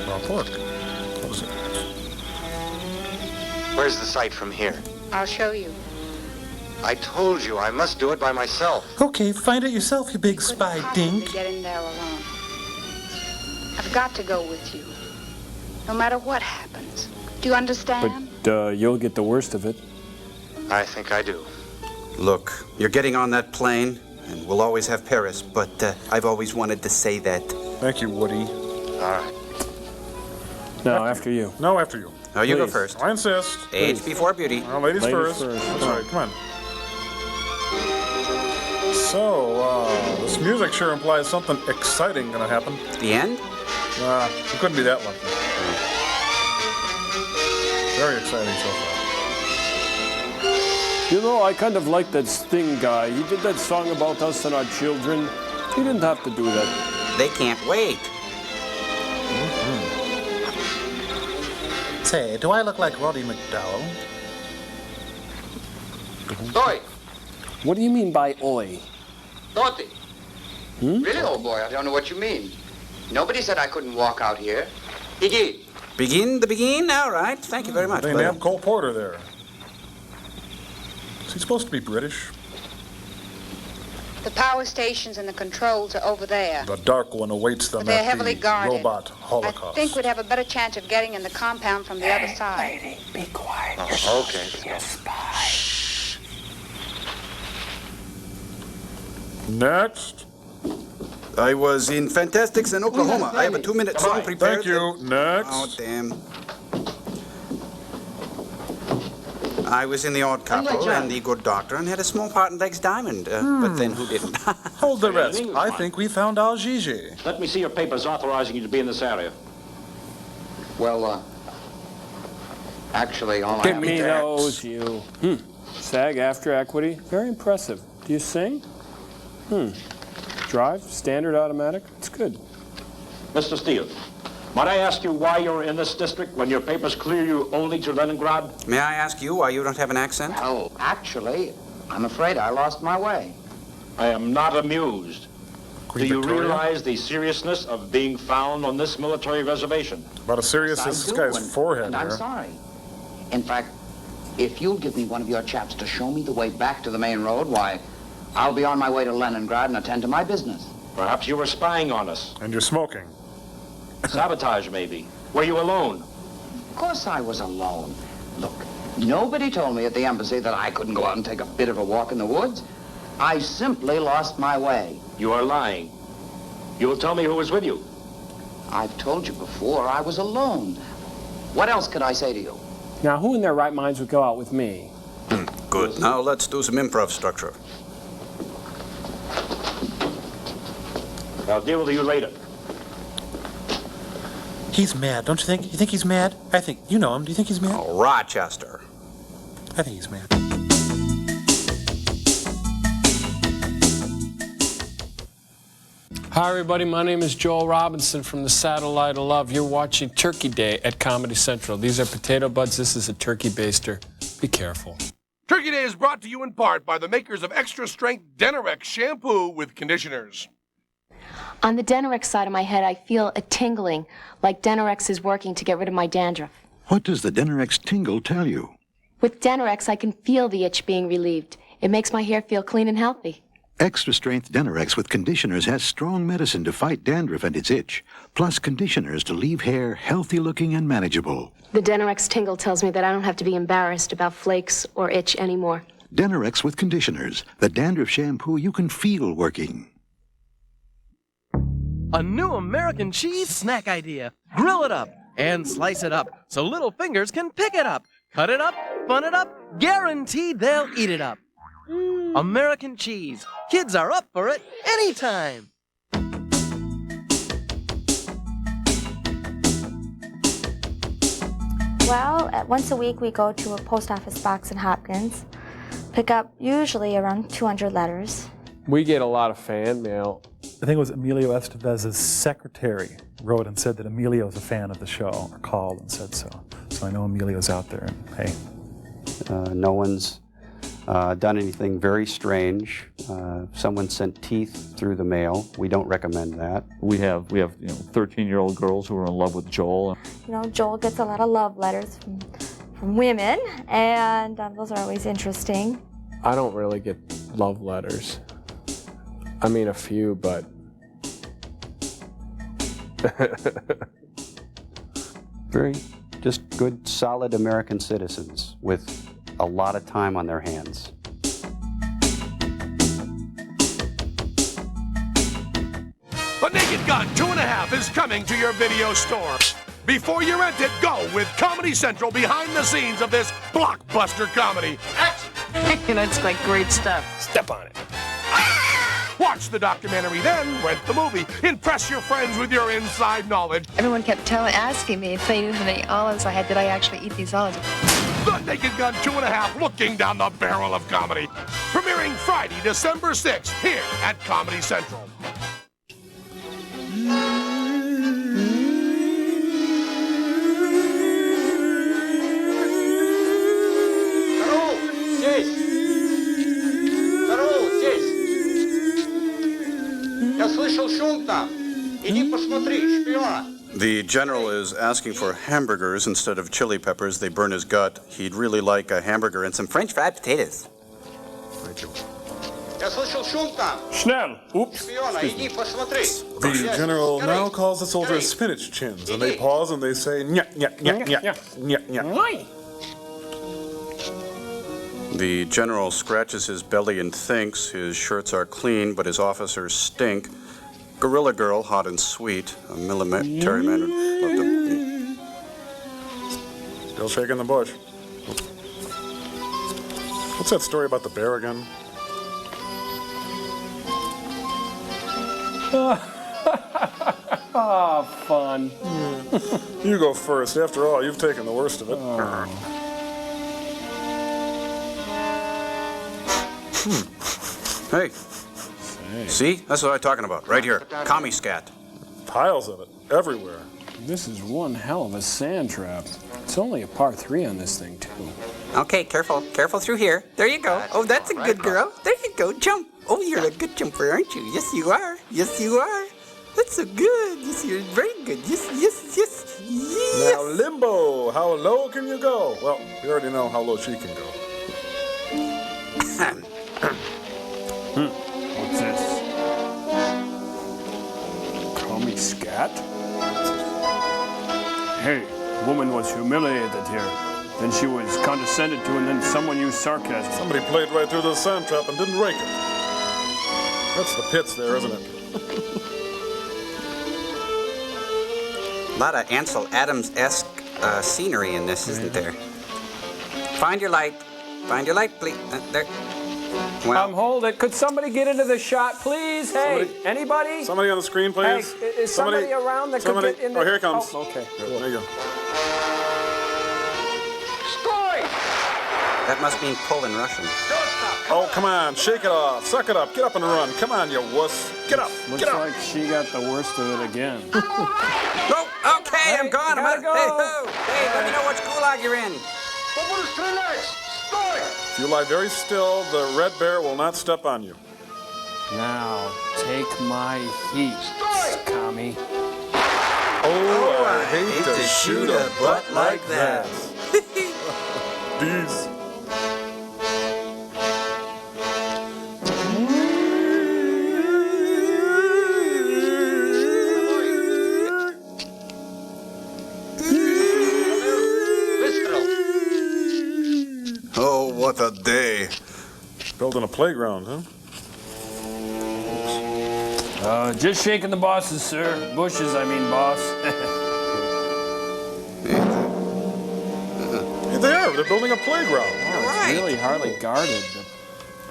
Raw pork. What was it? Where's the site from here? I'll show you. I told you I must do it by myself. Okay, find it yourself, you big spy Possibly get in there alone. I've got to go with you, no matter what happens. Do you understand? But you'll get the worst of it. I think I do. Look, you're getting on that plane, and we'll always have Paris, but I've always wanted to say that. Thank you, Woody. All right. No, after you. No, after you. Oh, you go Please. first. I insist. Age before beauty. Well, ladies first. That's right, come on. So, this music sure implies something exciting gonna happen. The end? It couldn't be that lucky. Very exciting so far. You know, I kind of like that Sting guy. He did that song about us and our children. He didn't have to do that. They can't wait. Say, do I look like Roddy McDowell? Oi, What do you mean by oi? Dorothy. Really, old boy, I don't know what you mean. Nobody said I couldn't walk out here. He did. Begin the begin? All right. Thank you very much. They But- have Cole Porter there. Is he supposed to be British? The power stations and the controls are over there. The Dark One awaits them But they're at heavily the guarded. robot I holocaust. think we'd have a better chance of getting in the compound from the other side. Lady, be quiet. Oh, okay. You're a spy. Next. I was in Fantastics in Oklahoma. I have a 2-minute song prepared. Thank you. Next. Oh, damn. I was in The Odd Couple and The Good Doctor and had a small part in Leg's Diamond. But then who didn't? Hold the rest. I think we found our Gigi. Let me see your papers authorizing you to be in this area. Well, actually, all I Give have me is those, you. SAG-AFTRA equity. Very impressive. Do you sing? Drive, standard automatic. It's good. Mr. Steele, might I ask you why you're in this district when your papers clear you only to Leningrad? May I ask you why you don't have an accent? Well, actually, I'm afraid I lost my way. I am not amused. Do you realize the seriousness of being found on this military reservation? About as serious as this guy's forehead And I'm here. sorry. In fact, if you'll give me one of your chaps to show me the way back to the main road, why, I'll be on my way to Leningrad and attend to my business. Perhaps you were spying on us. And you're smoking. Sabotage, maybe. Were you alone? Of course I was alone. Look, nobody told me at the embassy that I couldn't go out and take a bit of a walk in the woods. I simply lost my way. You are lying. You will tell me who was with you. I've told you before, I was alone. What else could I say to you? Now, who in their right minds would go out with me? Good. Now let's do some improv structure. I'll deal with you later. He's mad, don't you think? You think he's mad? I think, you know him. Do you think he's mad? Oh, Rochester. I think he's mad. Hi, everybody. My name is Joel Robinson from the Satellite of Love. You're watching Turkey Day at Comedy Central. These are potato buds. This is a turkey baster. Be careful. Turkey Day is brought to you in part by the makers of extra-strength Denorex shampoo with conditioners. On the Denorex side of my head, I feel a tingling, like Denorex is working to get rid of my dandruff. What does the Denorex tingle tell you? With Denorex, I can feel the itch being relieved. It makes my hair feel clean and healthy. Extra strength Denorex with conditioners has strong medicine to fight dandruff and its itch, plus conditioners to leave hair healthy looking and manageable. The Denorex tingle tells me that I don't have to be embarrassed about flakes or itch anymore. Denorex with conditioners, the dandruff shampoo you can feel working. A new American cheese snack idea. Grill it up and slice it up so little fingers can pick it up. Cut it up, bun it up, guaranteed they'll eat it up. American cheese. Kids are up for it anytime. Well, once a week we go to a post office box in Hopkins, pick up usually around 200 letters. We get a lot of fan mail. I think it was Emilio Estevez's secretary wrote and said that Emilio's a fan of the show, or called and said so. So I know Emilio's out there, and hey. No one's done anything very strange. Someone sent teeth through the mail. We don't recommend that. We have 13-year-old girls who are in love with Joel. You know, Joel gets a lot of love letters from women, and those are always interesting. I don't really get love letters. I mean, a few, but... Very just good, solid American citizens with a lot of time on their hands. The Naked Gun 2.5 is coming to your video store. Before you rent it, go with Comedy Central behind the scenes of this blockbuster comedy. That's like great stuff. Step on it. Watch the documentary, then rent the movie. Impress your friends with your inside knowledge. Everyone kept asking me if they knew how many olives I had. Did I actually eat these olives? The Naked Gun 2.5, looking down the barrel of comedy. Premiering Friday, December 6th, here at Comedy Central. Я слышал шум там. Иди посмотри, шпиона. The general is asking for hamburgers instead of chili peppers. They burn his gut. He'd really like a hamburger and some French fried potatoes. Я слышал шум там. Schnell. Oops. Шпиона, иди посмотри. The general now calls the soldiers spinach chins, and they pause and they say, nya, nya, nya, nya, nya, nya. The general scratches his belly and thinks his shirts are clean, but his officers stink. Gorilla Girl, hot and sweet. A military man would love to... Still shaking the bush. What's that story about the bear again? Ah, fun. You go first. After all, you've taken the worst of it. Hey. See? That's what I'm talking about. Right here. Commie scat. Piles of it. Everywhere. This is one hell of a sand trap. It's only a par 3 on this thing, too. Okay, careful. Careful through here. There you go. Oh, that's a good girl. There you go. Jump. Oh, you're a good jumper, aren't you? Yes, you are. Yes, you are. That's so good. Yes, you're very good. Yes, yes, yes, yes. Now, Limbo, how low can you go? Well, we already know how low she can go. What's this? Call me scat? Hey, woman was humiliated here. Then she was condescended to, and then someone used sarcasm. Somebody played right through the sand trap and didn't rake it. That's the pits there, isn't it? A lot of Ansel Adams-esque scenery in this, isn't there? Find your light. Find your light, please. There. Well, Hold it. Could somebody get into the shot, please? Hey, anybody? Somebody on the screen, please. Hey, is somebody around that could get in the... Oh, here it comes. Oh, okay. There you go. that must mean pull in Russian. Oh, come on. Shake it off. Suck it up. Get up and run. Come on, you wuss. Get up. Looks Get up. like she got the worst of it again. Oh, okay, I'm gone. Gotta go. Hey, let me know which gulag you're in. If you lie very still, the red bear will not step on you. Now, take my heat, commie. Oh, I hate to shoot a butt like that. These. Oh, what a day. Building a playground, huh? Just shaking the bosses, sir. Bushes, I mean, boss. They are. They're building a playground. It's really hardly guarded.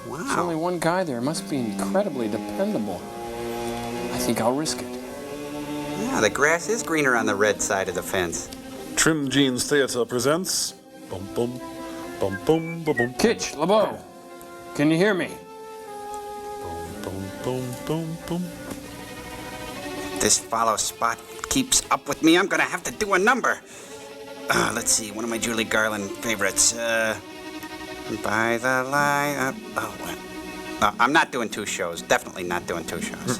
But there's only one guy there. It must be incredibly dependable. I think I'll risk it. Yeah, the grass is greener on the red side of the fence. Trim Jeans Theater presents. Bum bum bum bum bum bum. Kitch, LeBeau, can you hear me? Boom boom boom boom. This follow spot keeps up with me. I'm gonna have to do a number. Let's see, one of my Julie Garland favorites. By the light. No, I'm not doing two shows. Definitely not doing two shows.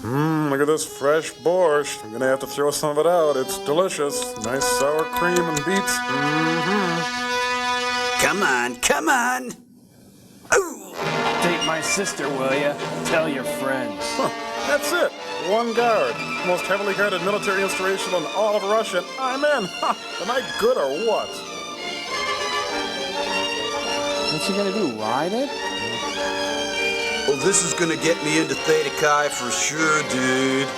Look at this fresh borscht. I'm gonna have to throw some of it out. It's delicious. Nice sour cream and beets. Come on, come on. Ooh. Date my sister, will ya? Tell your friends. That's it. One guard. Most heavily guarded military installation in all of Russia. I'm in. Am I good or what? What's he gonna do, ride it? Oh, this is gonna get me into Theta Chi for sure, dude.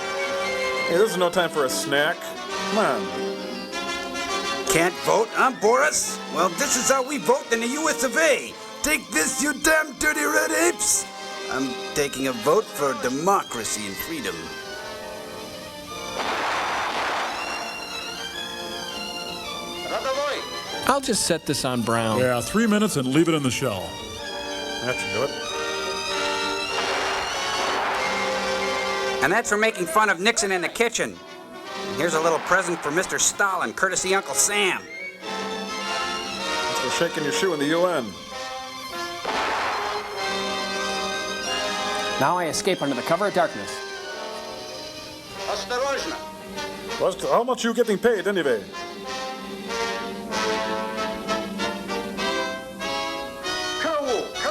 Hey, this is no time for a snack. Come on. Can't vote, huh, Boris? Well, this is how we vote in the US of A. Take this, you damn dirty red apes! I'm taking a vote for democracy and freedom. I'll just set this on brown. Yeah, 3 minutes and leave it in the shell. That should do it. And that's for making fun of Nixon in the kitchen. And here's a little present for Mr. Stalin, courtesy Uncle Sam. That's for shaking your shoe in the UN. Now I escape under the cover of darkness. How much you getting paid anyway?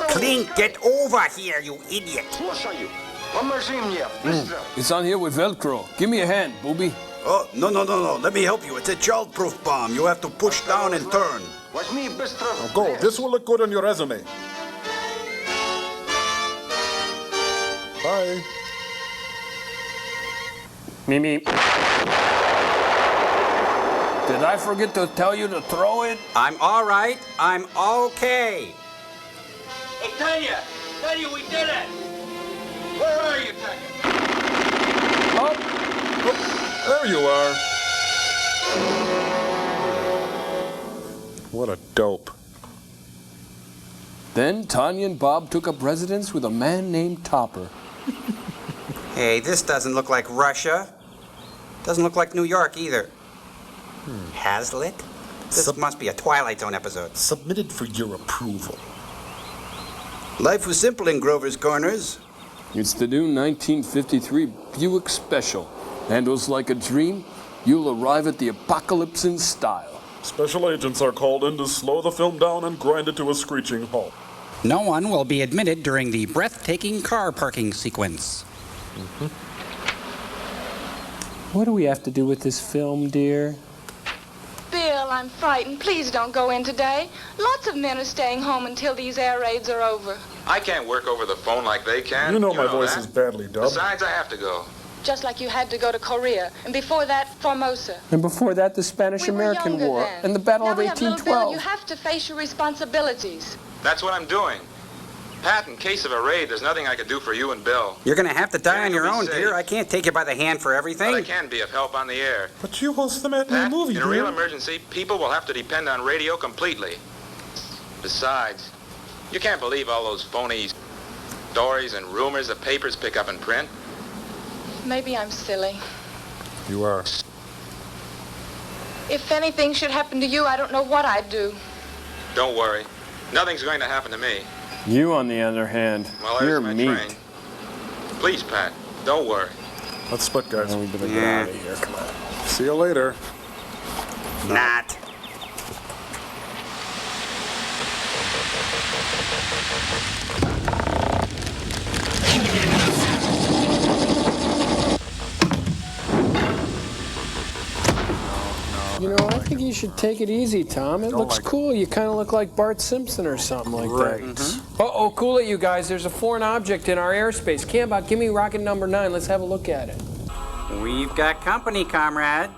Clint, get over here, you idiot. It's on here with Velcro. Give me a hand, booby. Oh, no. Let me help you. It's a child-proof bomb. You have to push down and turn. Now go. This will look good on your resume. Bye. Mimi. Did I forget to tell you to throw it? I'm all right. I'm okay. Hey, Tanya, we did it! Where are you, Tanya? Oh, there you are. What a dope. Then Tanya and Bob took up residence with a man named Topper. Hey, this doesn't look like Russia. Doesn't look like New York either. Hazlitt? This must be a Twilight Zone episode. Submitted for your approval. Life was simple in Grover's Corners. It's the new 1953 Buick Special. Handles like a dream. You'll arrive at the apocalypse in style. Special agents are called in to slow the film down and grind it to a screeching halt. No one will be admitted during the breathtaking car parking sequence. What do we have to do with this film, dear? Bill, I'm frightened. Please don't go in today. Lots of men are staying home until these air raids are over. I can't work over the phone like they can. You know my voice is badly dubbed. Besides, I have to go. Just like you had to go to Korea, and before that, Formosa. And before that, the Spanish-American War then. and the Battle Now of we have little Bill, 1812. you have to face your responsibilities. That's what I'm doing. Pat, in case of a raid, there's nothing I could do for you and Bill. You're gonna have to die on your You'll be own, safe. dear. I can't take you by the hand for everything. But I can be of help on the air. But you host the matinee movie, In a real dear. emergency, people will have to depend on radio completely. Besides, you can't believe all those phony stories and rumors the papers pick up and print. Maybe I'm silly. You are. If anything should happen to you, I don't know what I'd do. Don't worry. Nothing's going to happen to me. You, on the other hand, Well, there's you're my meat. train. Please, Pat, don't worry. Let's split, guys. We better get out of here. Come on. See you later. Not. You know, I think you should take it easy, Tom. It looks cool. You kind of look like Bart Simpson or something like that. Uh-oh, cool it, you guys. There's a foreign object in our airspace. Cambot, give me rocket number 9. Let's have a look at it. We've got company, comrade.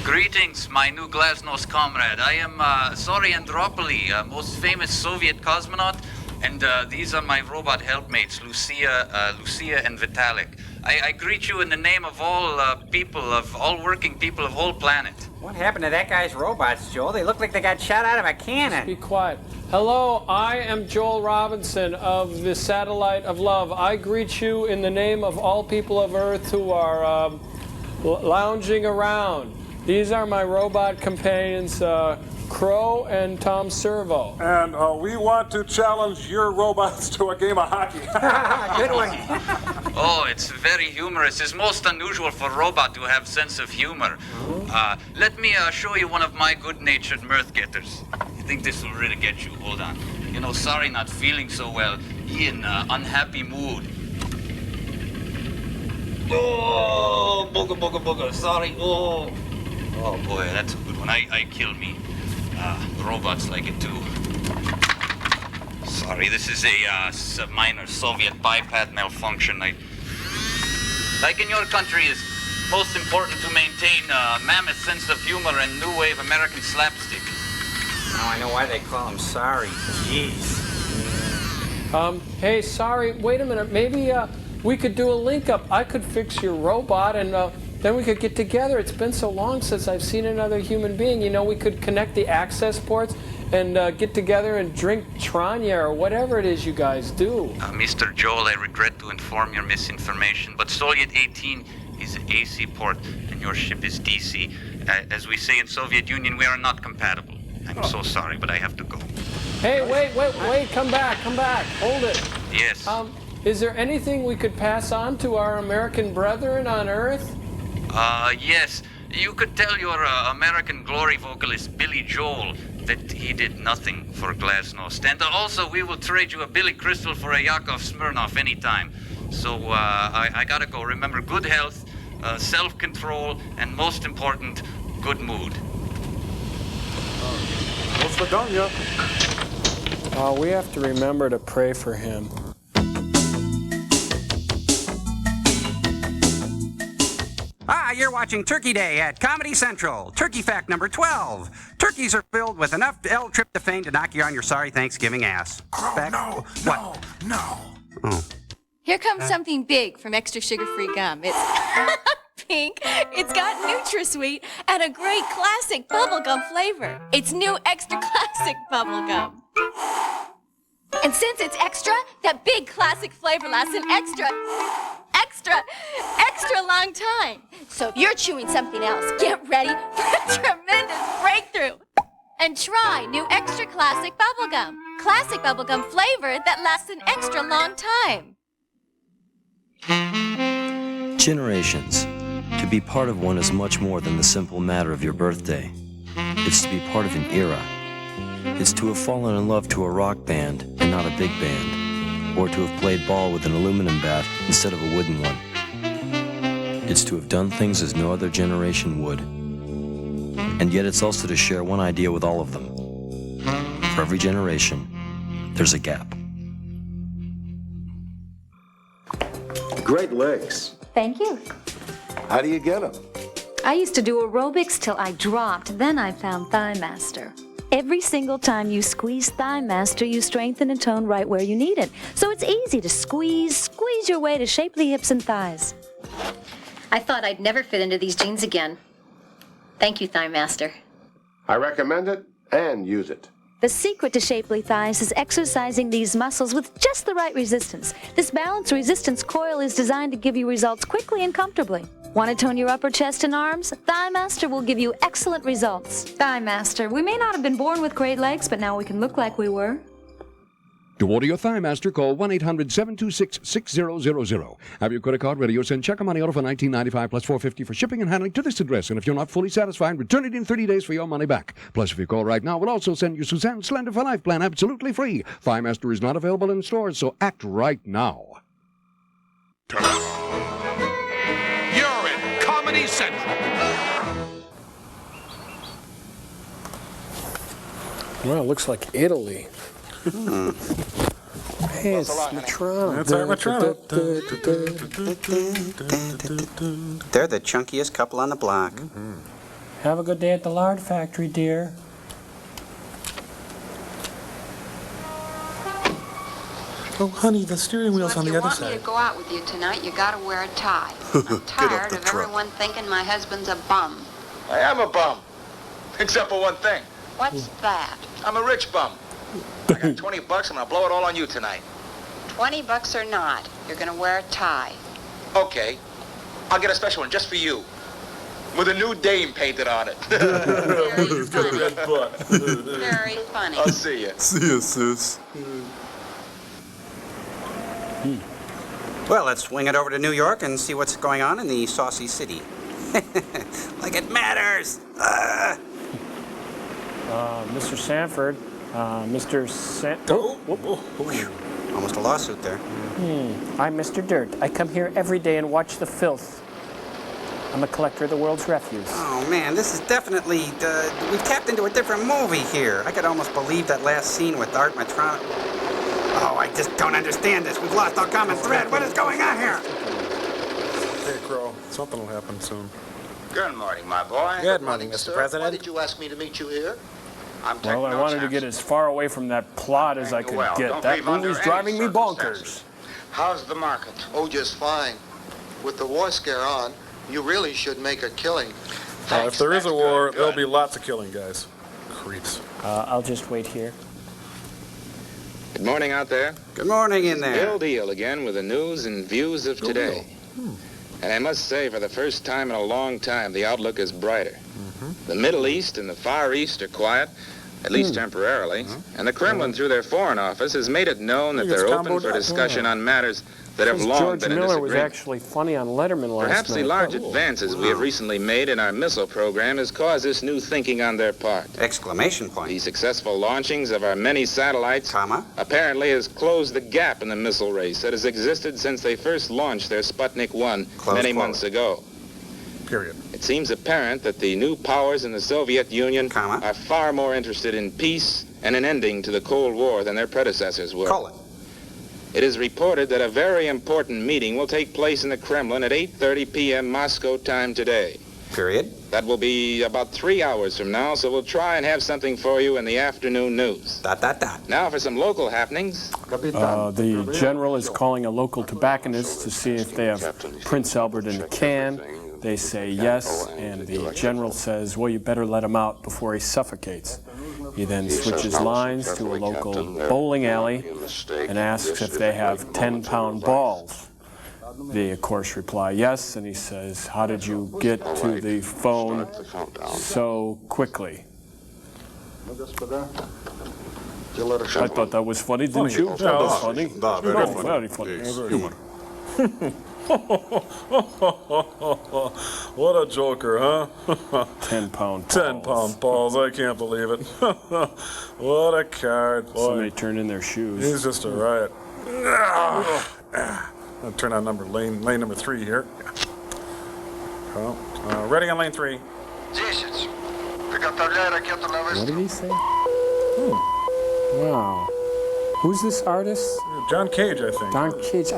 Greetings, my new Glasnost comrade. I am Sori Andropoli, most famous Soviet cosmonaut, and these are my robot helpmates, Lucia and Vitalik. I greet you in the name of all all working people of whole planet. What happened to that guy's robots, Joel? They look like they got shot out of a cannon. Be quiet. Hello, I am Joel Robinson of the Satellite of Love. I greet you in the name of all people of Earth who are lounging around. These are my robot companions, Crow and Tom Servo. And we want to challenge your robots to a game of hockey. Good one. Oh, it's very humorous. It's most unusual for a robot to have sense of humor. Let me show you one of my good-natured mirth getters. I think this will really get you. Hold on. You know, sorry, not feeling so well. In unhappy mood. Oh, booga, booga, booga. Sorry. Oh boy, that's a good one. I kill me. Robots like it too. Sorry, this is a minor Soviet biped malfunction. Like in your country, it's most important to maintain a mammoth sense of humor and new wave American slapstick. Now I know why they call him Sorry. Jeez. Hey, sorry, wait a minute. Maybe we could do a link up. I could fix your robot and then we could get together. It's been so long since I've seen another human being. You know, we could connect the access ports and get together and drink Tranya or whatever it is you guys do. Mr. Joel, I regret to inform your misinformation, but Soviet 18 is an AC port and your ship is DC. As we say in Soviet Union, we are not compatible. I'm so sorry, but I have to go. Hey, wait, come back, hold it. Yes. Is there anything we could pass on to our American brethren on Earth? Yes. You could tell your American Glory vocalist, Billy Joel, that he did nothing for Glasnost. And also, we will trade you a Billy Crystal for a Yakov Smirnoff anytime. So, I gotta go. Remember, good health, self-control, and most important, good mood. We have to remember to pray for him. You're watching Turkey Day at Comedy Central. Turkey fact number 12. Turkeys are filled with enough L-tryptophan to knock you on your sorry Thanksgiving ass. No. Oh. Here comes something big from Extra Sugar-Free Gum. It's pink, it's got NutraSweet, and a great classic bubblegum flavor. It's new Extra Classic Bubblegum. And since it's extra, that big classic flavor lasts an extra long time. So if you're chewing something else, get ready for a tremendous breakthrough. and try new extra classic bubblegum. Classic bubblegum flavor that lasts an extra long time. Generations. To be part of one is much more than the simple matter of your birthday. It's to be part of an era. It's to have fallen in love to a rock band and not a big band, or to have played ball with an aluminum bat instead of a wooden one. It's to have done things as no other generation would. And yet it's also to share one idea with all of them. For every generation, there's a gap. Great legs. Thank you. How do you get them? I used to do aerobics till I dropped. Then I found Thigh Master. Every single time you squeeze Thigh Master, you strengthen and tone right where you need it. So it's easy to squeeze your way to shapely hips and thighs. I thought I'd never fit into these jeans again. Thank you, Thigh Master. I recommend it and use it. The secret to shapely thighs is exercising these muscles with just the right resistance. This balanced resistance coil is designed to give you results quickly and comfortably. Want to tone your upper chest and arms? Thigh Master will give you excellent results. Thigh Master, we may not have been born with great legs, but now we can look like we were. To order your Thigh Master, call 1-800-726-6000. Have your credit card ready or send check or money order for $19.95 plus $4.50 for shipping and handling to this address. And if you're not fully satisfied, return it in 30 days for your money back. Plus, if you call right now, we'll also send you Suzanne's Slender for Life plan absolutely free. Thigh Master is not available in stores, so act right now. You're in Comedy Central. Well, it looks like Italy. Hey, it's Matrona. That's our Matrona. They're the chunkiest couple on the block. Have a good day at the lard factory, dear. Oh, honey, the steering wheel's on the other If you want me side. to go out with you tonight, you gotta wear a tie. I'm tired of everyone thinking my husband's a bum. I am a bum. Except for one thing. What's that? I'm a rich bum. I got $20 and I'll blow it all on you tonight. $20 or not, you're gonna wear a tie. Okay. I'll get a special one just for you. With a new dame painted on it. Very funny. I'll see you. See you, sis. Well, let's swing it over to New York and see what's going on in the Saucy City. Like it matters! Mr. Sanford, Mr. Almost a lawsuit there. I'm Mr. Dirt. I come here every day and watch the filth. I'm a collector of the world's refuse. Oh, man, this is definitely... we've tapped into a different movie here. I could almost believe that last scene with Art Matrona. Oh, I just don't understand this. We've lost our common thread. What is going on here? Hey, Crow, something will happen soon. Good morning, my boy. Good morning, Mr. President. Why did you ask me to meet you here? Well, I wanted to get as far away from that plot as I could get. That movie's driving me bonkers. How's the market? Oh, just fine. With the war scare on, you really should make a killing. If there is a war, there'll be lots of killing, guys. Creeps. I'll just wait here. Good morning out there. Good morning in there. Bill Deal again with the news and views of today. And I must say, for the first time in a long time, the outlook is brighter. The Middle East and the Far East are quiet, at least temporarily, and the Kremlin, through their Foreign Office, has made it known that they're open for discussion on matters that have long George been in Miller was disagreement. actually funny on Letterman last Perhaps the night. large advances we have recently made in our missile program has caused this new thinking on their part. Exclamation point. The successful launchings of our many satellites apparently has closed the gap in the missile race that has existed since they first launched their Sputnik 1 many months ago. Period. It seems apparent that the new powers in the Soviet Union are far more interested in peace and an ending to the Cold War than their predecessors were. It is reported that a very important meeting will take place in the Kremlin at 8:30 p.m. Moscow time today. Period. That will be about 3 hours from now, so we'll try and have something for you in the afternoon news. Now for some local happenings. The general is calling a local tobacconist to see if they have Prince Albert in a can. They say yes, and the general says, well, you better let him out before he suffocates. He then switches lines to a local bowling alley and asks if they have 10-pound balls. They, of course, reply yes, and he says, how did you get to the phone so quickly? I thought that was funny, didn't you? That was funny. Very funny. What a joker, huh? 10-pound balls. 10-pound balls. I can't believe it. What a card. Boy. Somebody turned in their shoes. He's just a riot. I'll turn on lane number 3 here. Well, ready on lane 3. What did he say? Wow. Who's this artist? John Cage, I think. John Cage.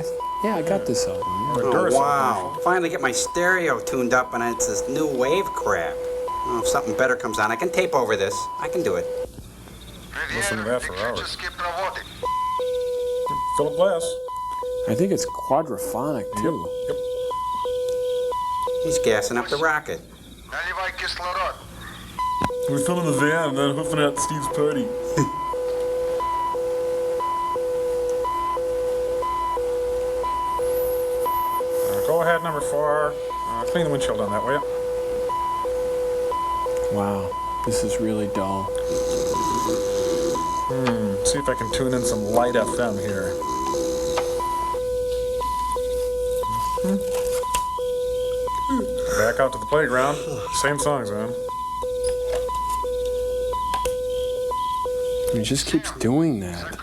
Yeah, I got this album. Oh, wow. Finally get my stereo tuned up and it's this new wave crap. Oh, if something better comes on, I can tape over this. I can do it. Listen to that for hours. Philip Glass. I think it's quadraphonic, too. Yep. He's gassing up the rocket. We're filling the van and then hoofing at Steve's party. Go ahead, number 4. Clean the windshield on that, will you? Wow, this is really dull. See if I can tune in some light FM here. Back out to the playground. Same songs, man. He just keeps doing that.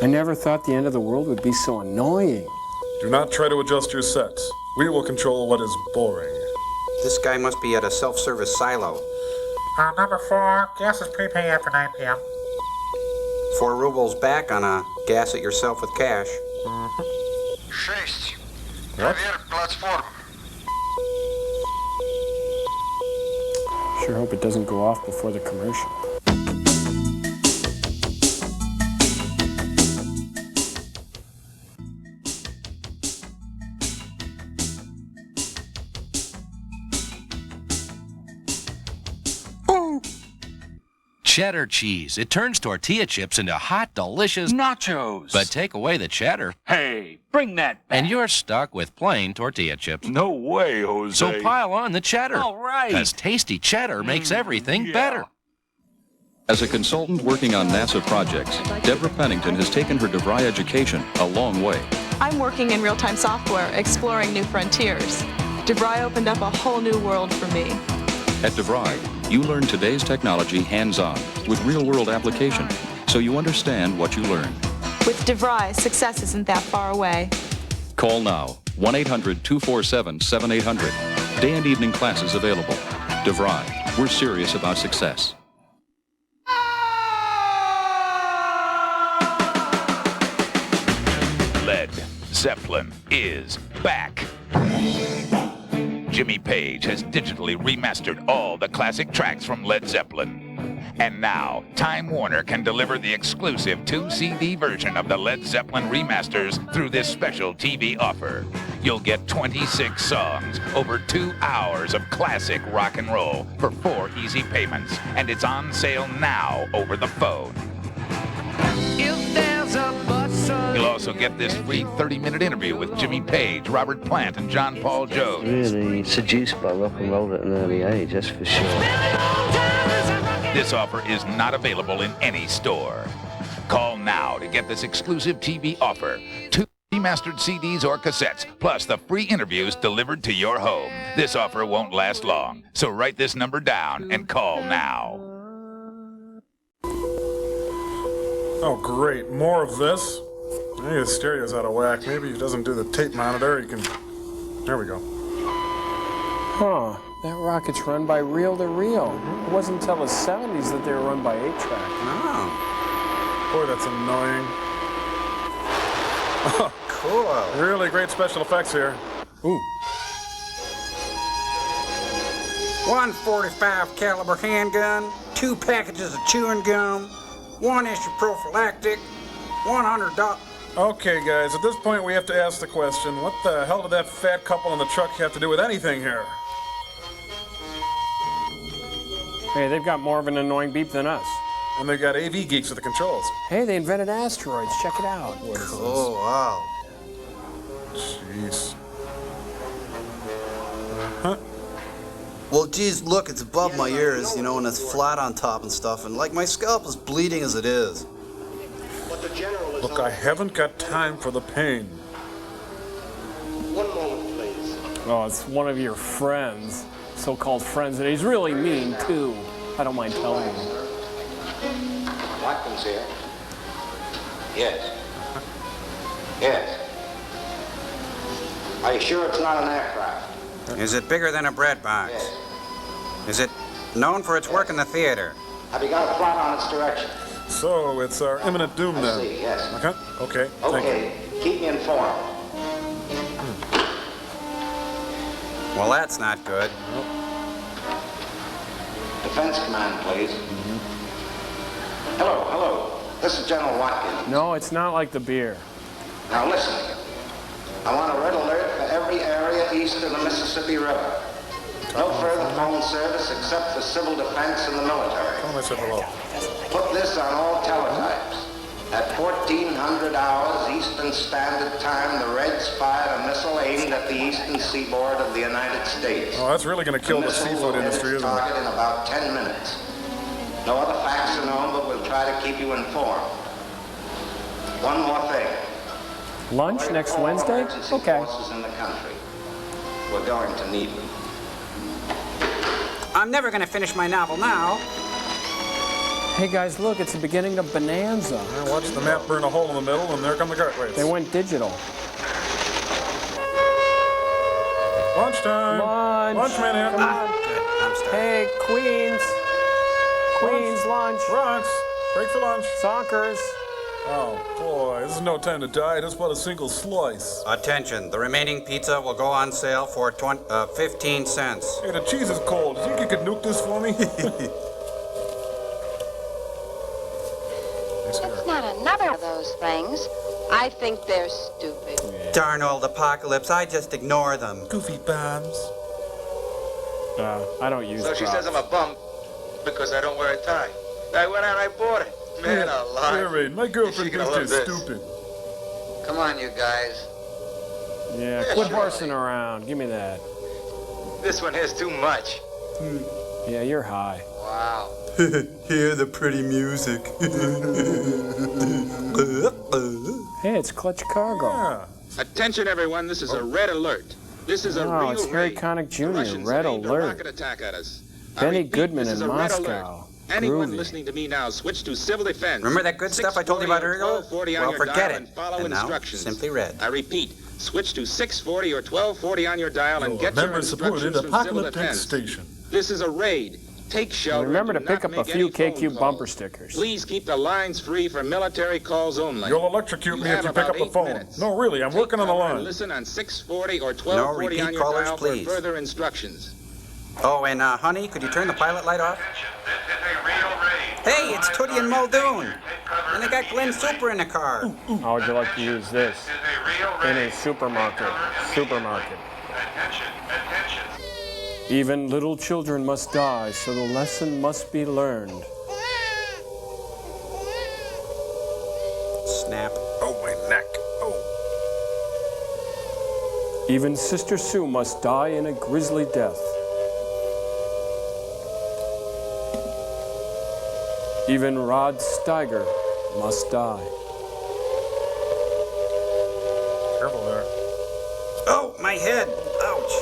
I never thought the end of the world would be so annoying. Do not try to adjust your sets. We will control what is boring. This guy must be at a self-service silo. Number 4, gas is prepaid after 9 p.m. 4 rubles back on a gas it yourself with cash. What? Sure hope it doesn't go off before the commercial. Cheddar cheese. It turns tortilla chips into hot, delicious nachos. But take away the cheddar, Hey, bring that back. and you're stuck with plain tortilla chips. No way, Jose. So pile on the cheddar. All right. Because tasty cheddar makes everything better. As a consultant working on NASA projects, Deborah Pennington has taken her DeVry education a long way. I'm working in real-time software, exploring new frontiers. DeVry opened up a whole new world for me. At DeVry, you learn today's technology hands-on with real-world application, so you understand what you learn. With DeVry, success isn't that far away. Call now, 1-800-247-7800. Day and evening classes available. DeVry, we're serious about success. Led Zeppelin is back. Jimmy Page has digitally remastered all the classic tracks from Led Zeppelin. And now, Time Warner can deliver the exclusive 2-CD version of the Led Zeppelin remasters through this special TV offer. You'll get 26 songs, over 2 hours of classic rock and roll for 4 easy payments. And it's on sale now over the phone. You'll also get this free 30-minute interview with Jimmy Page, Robert Plant, and John Paul Jones. Really seduced by rock and roll at an early age, that's for sure. This offer is not available in any store. Call now to get this exclusive TV offer. 2 remastered CDs or cassettes, plus the free interviews delivered to your home. This offer won't last long, so write this number down and call now. Oh, great. More of this? Maybe the stereo's out of whack. Maybe he doesn't do the tape monitor. He can... There we go. Huh. That rocket's run by reel-to-reel. It wasn't until the 70s that they were run by 8-track. Oh. Boy, that's annoying. Oh, cool. Really great special effects here. Ooh. 145 caliber handgun, 2 packages of chewing gum, 1 issue prophylactic, $100. Okay, guys, at this point we have to ask the question, what the hell did that fat couple in the truck have to do with anything here? Hey, they've got more of an annoying beep than us. And they got AV geeks with the controls. Hey, they invented asteroids. Check it out. What is Oh, wow. Jeez. Huh? Well, geez, look, it's above my ears, you know, and it's flat on top and stuff, and like my scalp is bleeding as it is. Look, I haven't got time for the pain. One moment, please. Oh, it's one of your friends, so-called friends, and he's really mean, too. I don't mind telling you. Watkins here. Yes. Yes. Are you sure it's not an aircraft? Is it bigger than a bread box? Yes. Is it known for its work in the theater? Have you got a plot on its direction? So, it's our imminent doom then. I see, yes. Okay, thank you. Okay, keep me informed. Well, that's not good. Defense Command, please. Hello. This is General Watkins. No, it's not like the beer. Now listen. I want a red alert for every area east of the Mississippi River. No further phone service except for civil defense and the military. Tell him I said hello. Put this on all teletypes. At 1400 hours Eastern Standard Time, the Reds fired a missile aimed at the eastern seaboard of the United States. Oh, that's really going to kill the seafood industry, isn't it? Target in about 10 minutes. No other facts are known, but we'll try to keep you informed. One more thing. Lunch next Wednesday? Okay. Forces in the country. We're going to need them. I'm never going to finish my novel now. Hey guys, look, it's the beginning of Bonanza. I watched the map burn a hole in the middle, and there come the cartwrights. They went digital. Lunchtime. Lunch, Manhattan. Come on. Hey, Queens. Queens, lunch. Bronx. Break for lunch. Sockers. Oh, boy, this is no time to die. Just bought a single slice. Attention, the remaining pizza will go on sale for 15 cents. Hey, the cheese is cold. Do you think you could nuke this for me? It's not another of those things. I think they're stupid. Darn old apocalypse, I just ignore them. Goofy bombs. I don't use So she props. says I'm a bum because I don't wear a tie. I went out and I bought it. Man alive. Harry, my girlfriend She's gonna thinks you're love this. stupid. Come on, you guys. Yeah, quit horsing around. Give me that. This one has too much. Yeah, you're high. Wow. Hear the pretty music. Hey, it's Clutch Cargo. Attention, everyone. This is a red alert. This is a Oh, real it's Harry raid. Connick The Jr., Russians Red aimed a Alert. rocket attack at us. I Benny repeat, Goodman this is in a red Moscow. alert. Anyone Groovy. listening to me now, switch to civil defense. Remember that good stuff I told you about earlier? 1240 on Well, your forget dial it. and follow And now, instructions. simply red. I repeat, switch to 640 or 1240 on your dial and get your Member-supported instructions from civil apocalyptic defense. station. This is a raid. Take shelter. Remember to and pick do up not a make few any phone KQ calls. bumper stickers. Please keep the lines free for military calls only. You'll electrocute me if have you pick about up the 8 phone. minutes. No, really, I'm working on the Take cover and line. Listen on 640 or 1240 repeat on your callers, dial please. for further instructions. Oh, and honey, could you turn the pilot light off? Hey, it's Tootie and Muldoon. And they got Glenn Super in the car. How would you like to use this? In a supermarket. Even little children must die, so the lesson must be learned. Snap. Oh, my neck. Oh. Even Sister Sue must die in a grisly death. Even Rod Steiger must die. Careful there. Oh, my head. Ouch.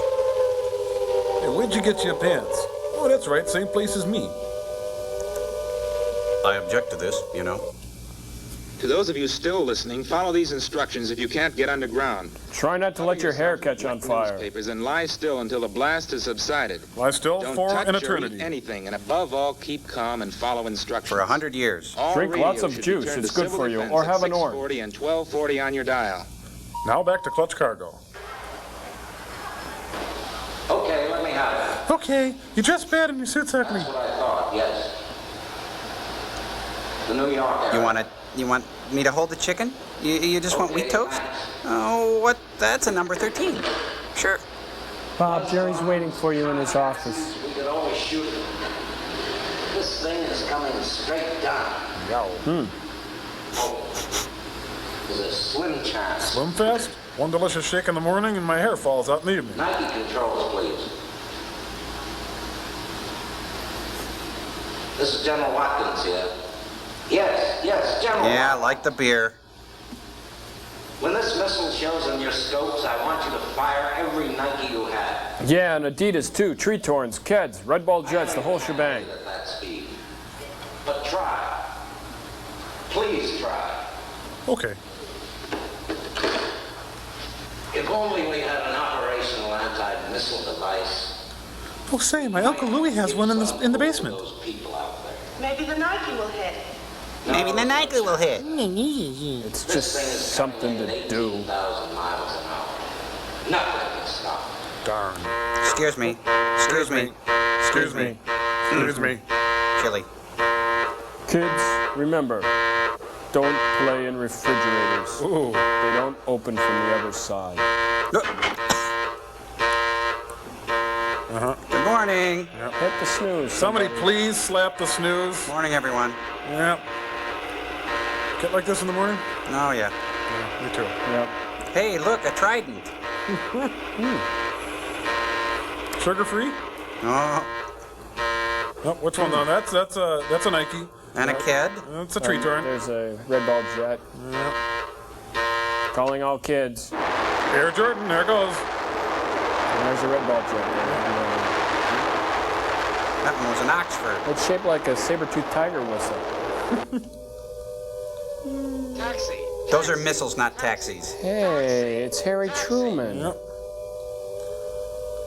Hey, where'd you get your pants? Oh, that's right, same place as me. I object to this, you know. To those of you still listening, follow these instructions if you can't get underground. Try not to let your hair catch on fire. Newspapers and lie still until the blast has subsided. Lie still Don't for touch an or eat eternity. anything, and above all, keep calm and follow instructions. For 100 years. All Drink radio lots of should be juice. turned It's to good civil for you. defense Or at have an orange. 640 and 1240 on your dial. Now back to Clutch Cargo. Okay, let me have it. Okay, you dress bad and you sit ugly. That's what I thought, yes. The New York area. You want me to hold the chicken? You just want wheat toast? Oh, what? That's a number 13. Sure. Bob, Jerry's waiting for you in his office. We could always shoot it. This thing is coming straight down. There's a slim chance. Swim fast? One delicious shake in the morning and my hair falls out in the evening. Nike controls, please. This is General Watkins here. Yes, General. Yeah, I like the beer. When this missile shows in your scopes, I want you to fire every Nike you have. Yeah, and Adidas too. Tree Torns, Keds, Red Ball Jets, the whole shebang. At that speed. But try. Please try. Okay. If only we had an operational anti-missile device. Oh, say, my Uncle Louie has one in the basement. Maybe the Nike will hit. Maybe the Nike will hit. It's just something to do. 18,000 miles an hour. Nothing can stop it. Darn. Excuse me. Excuse me. Excuse me. Excuse me. Chili. Kids, remember, don't play in refrigerators. Ooh. They don't open from the other side. Good morning. Yep. Hit the snooze. Somebody please slap the snooze. Morning, everyone. Yep. Get like this in the morning? Oh, yeah. Yeah, me too. Yep. Hey, look, a trident. Sugar-free? Oh, Oh, which one though? That's a Nike. and a kid. That's a tree torn. There's a Red Ball Jet. Yep. Calling all kids. Air Jordan, there it goes. And there's a Red Ball Jet. That one was an Oxford. It's shaped like a saber-toothed tiger whistle. Taxi. Those are missiles, not taxis. Hey, it's Harry Truman. Yep.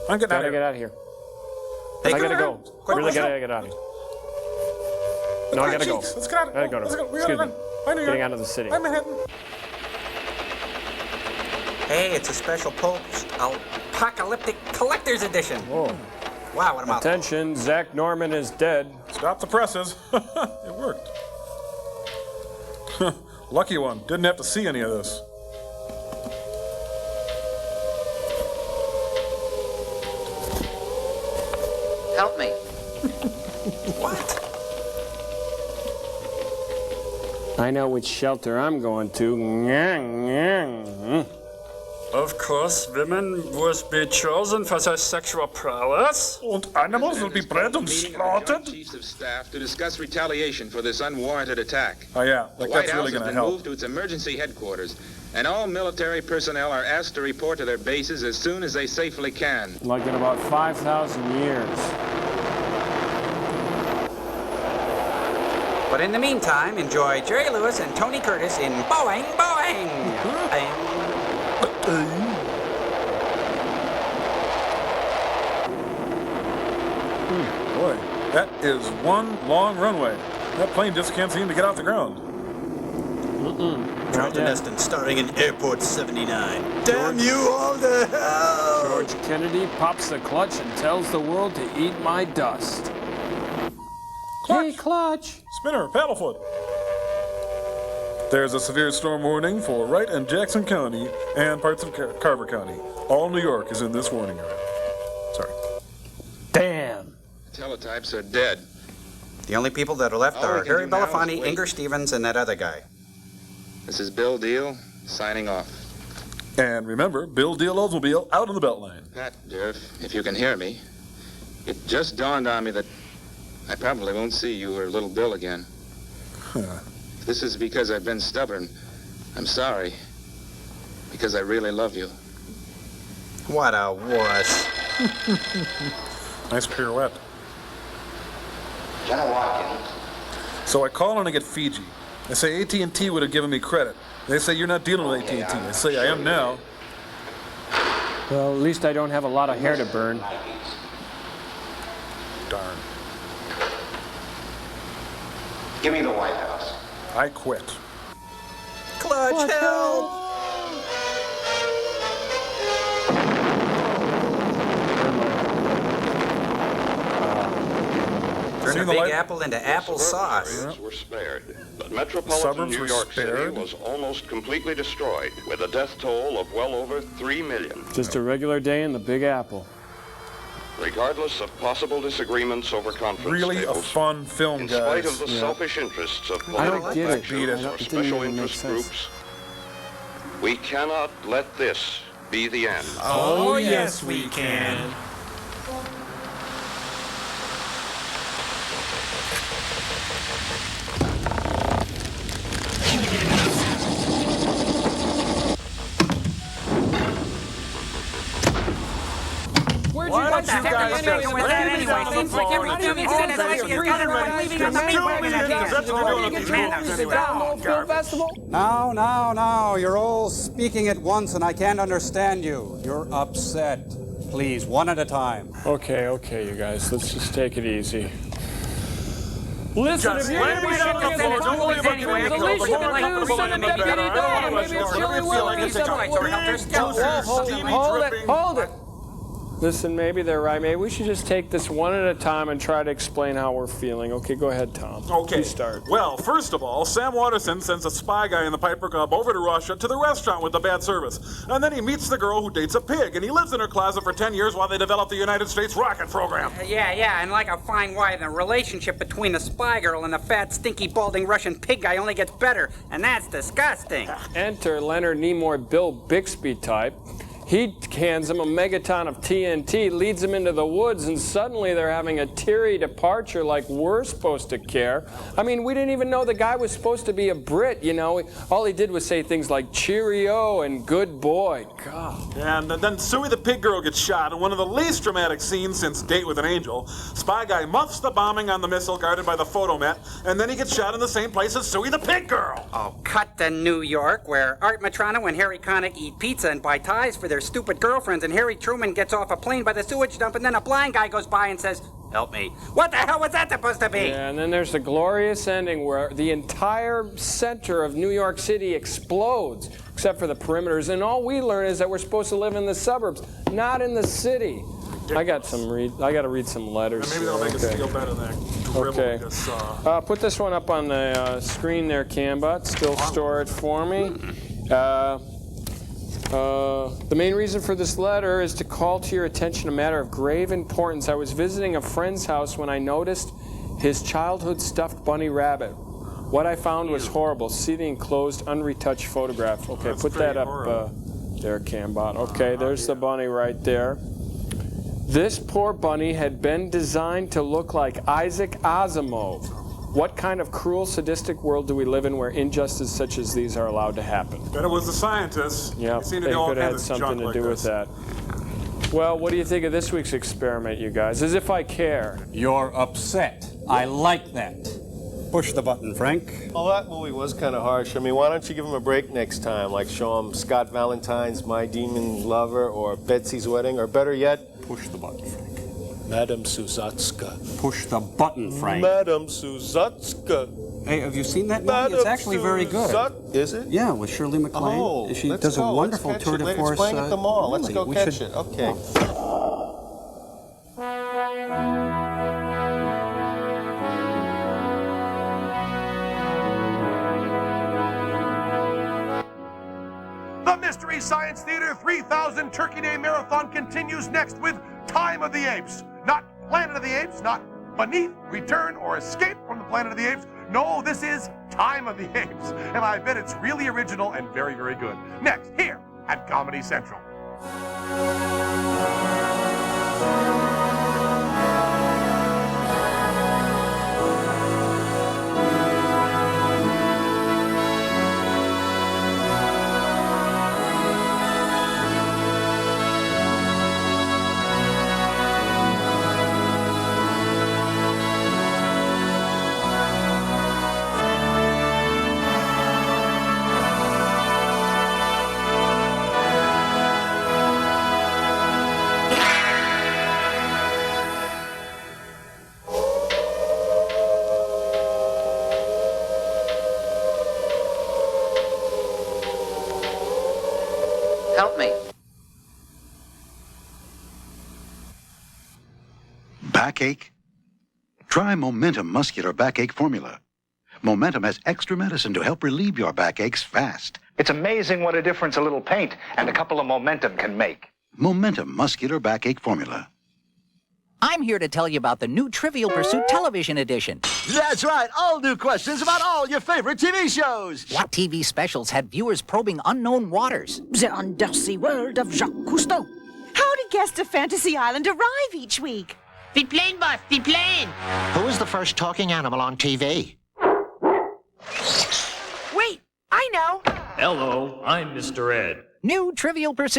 I'm getting out Gotta of get here. out of here. Hey, I gotta come go. on. Quick, Really let's gotta go. get out of here. No, I gotta go. Let's get out of I here. gotta go. Let's go. We Excuse gotta me. run. Bye, New York. Getting out of the city. Bye, Manhattan. Hey, it's a special apocalyptic collector's edition. Whoa. Wow, what a mouthful. Attention, Zach Norman is dead. Stop the presses. It worked. Lucky one. Didn't have to see any of this. Help me. What? I know which shelter I'm going to. Of course, women must be chosen for their sexual prowess. And animals will be bred and Meeting of the Joint slaughtered. Chiefs of Staff to discuss retaliation for this unwarranted attack. Oh yeah, The like White that's House really has gonna been help. moved to its emergency headquarters, and all military personnel are asked to report to their bases as soon as they safely can. Like in about 5,000 years. But in the meantime, enjoy Jerry Lewis and Tony Curtis in Boing Boing. Boy, that is one long runway. That plane just can't seem to get off the ground. Charlton Heston starring in Airport 79. Damn you all to hell! George Kennedy pops the clutch and tells the world to eat my dust. Clutch. Hey, Clutch. Spinner, paddlefoot. There's a severe storm warning for Wright and Jackson County and parts of Carver County. All New York is in this warning area. Sorry. Damn. Teletypes are dead. The only people that are left All we are can Harry do now is Belafonte, wait. Inger Stevens, and that other guy. This is Bill Deal, signing off. And remember, Bill Deal Oldsmobile out on the Beltline. Pat, dear, if you can hear me, it just dawned on me that I probably won't see you or little Bill again. This is because I've been stubborn. I'm sorry. Because I really love you. What a wuss. Nice pirouette. General Watkins. So I call and I get Fiji. They say AT&T would have given me credit. They say you're not dealing with AT&T. I say I am now. Well, at least I don't have a lot of hair to burn. Darn. Give me the White House. I quit. Clutch, help! Turn the Big Apple into applesauce. Were spared, but metropolitan Suburbs New were York City spared? was almost completely destroyed, with a death toll of well over 3 million. Just a regular day in the Big Apple. Regardless of possible disagreements over conference Really a tables, fun film, in guys. spite of the selfish interests of I don't political get it. factions I or don't- it didn't special even make interest sense. groups, we cannot let this be the end. Oh, yes, we can. No. You're all speaking at once and I can't understand you. You're upset. Please, one at a time. Okay, you guys. Let's just take it easy. Listen, if you're going to be shooting at the don't worry about the least you can do, send a deputy down. Maybe it's Chili Willoughby's Hold it. Listen, maybe they're right. Maybe we should just take this one at a time and try to explain how we're feeling. Okay, go ahead, Tom. Okay. You start. Well, first of all, Sam Waterston sends a spy guy in the Piper Cub over to Russia to the restaurant with the bad service. And then he meets the girl who dates a pig, and he lives in her closet for 10 years while they develop the United States rocket program. Yeah, and like a fine wine, the relationship between the spy girl and the fat, stinky, balding Russian pig guy only gets better, and that's disgusting. Enter Leonard Nimoy, Bill Bixby type. He hands him a megaton of TNT, leads him into the woods, and suddenly they're having a teary departure like we're supposed to care. I mean, we didn't even know the guy was supposed to be a Brit, you know. All he did was say things like cheerio and good boy. God. And then Suey the pig girl gets shot in one of the least dramatic scenes since Date with an Angel. Spy guy muffs the bombing on the missile guarded by the photomat, and then he gets shot in the same place as Suey the pig girl. Oh, cut to New York, where Art Matrano and Harry Connick eat pizza and buy ties for their stupid girlfriends, and Harry Truman gets off a plane by the sewage dump, and then a blind guy goes by and says, "Help me." What the hell was that supposed to be? Yeah, and then there's the glorious ending where the entire center of New York City explodes, except for the perimeters, and all we learn is that we're supposed to live in the suburbs, not in the city. I got to read some letters. And maybe that'll make us feel better than that dribble. Okay. Because, put this one up on the screen there, Cambot. Still store it for me. The main reason for this letter is to call to your attention a matter of grave importance. I was visiting a friend's house when I noticed his childhood stuffed bunny rabbit. What I found was horrible. See the enclosed, unretouched photograph. Okay, put that up there, Cambot. Okay, there's the bunny right there. This poor bunny had been designed to look like Isaac Asimov. What kind of cruel, sadistic world do we live in where injustices such as these are allowed to happen? Bet it was the scientists. Yeah, they could have had something to do with that. Well, what do you think of this week's experiment, you guys? As if I care. You're upset. I like that. Push the button, Frank. Well, that movie was kind of harsh. I mean, why don't you give him a break next time? Like show him Scott Valentine's My Demon Lover or Betsy's Wedding, or better yet, push the button, Frank. Madame Suzatska. Push the button, Frank. Madame Suzatska. Hey, have you seen that movie? It's actually very good. Is it? Yeah, with Shirley MacLaine. Oh, she does a wonderful tour de force. It's playing at the mall. Let's go catch it. Okay. The Mystery Science Theater 3000 Turkey Day Marathon continues next with Time of the Apes. Not Planet of the Apes, not Beneath, Return, or Escape from the Planet of the Apes. No, this is Time of the Apes. And I bet it's really original and very, very good. Next, here at Comedy Central. Help me. Backache? Try Momentum Muscular Backache Formula. Momentum has extra medicine to help relieve your backaches fast. It's amazing what a difference a little paint and a couple of Momentum can make. Momentum Muscular Backache Formula. I'm here to tell you about the new Trivial Pursuit Television Edition. That's right, all new questions about all your favorite TV shows. What TV specials had viewers probing unknown waters? The undersea world of Jacques Cousteau. How did guests of Fantasy Island arrive each week? The plane, boss, the plane. Who was the first talking animal on TV? Wait, I know. Hello, I'm Mr. Ed. New Trivial Pursuit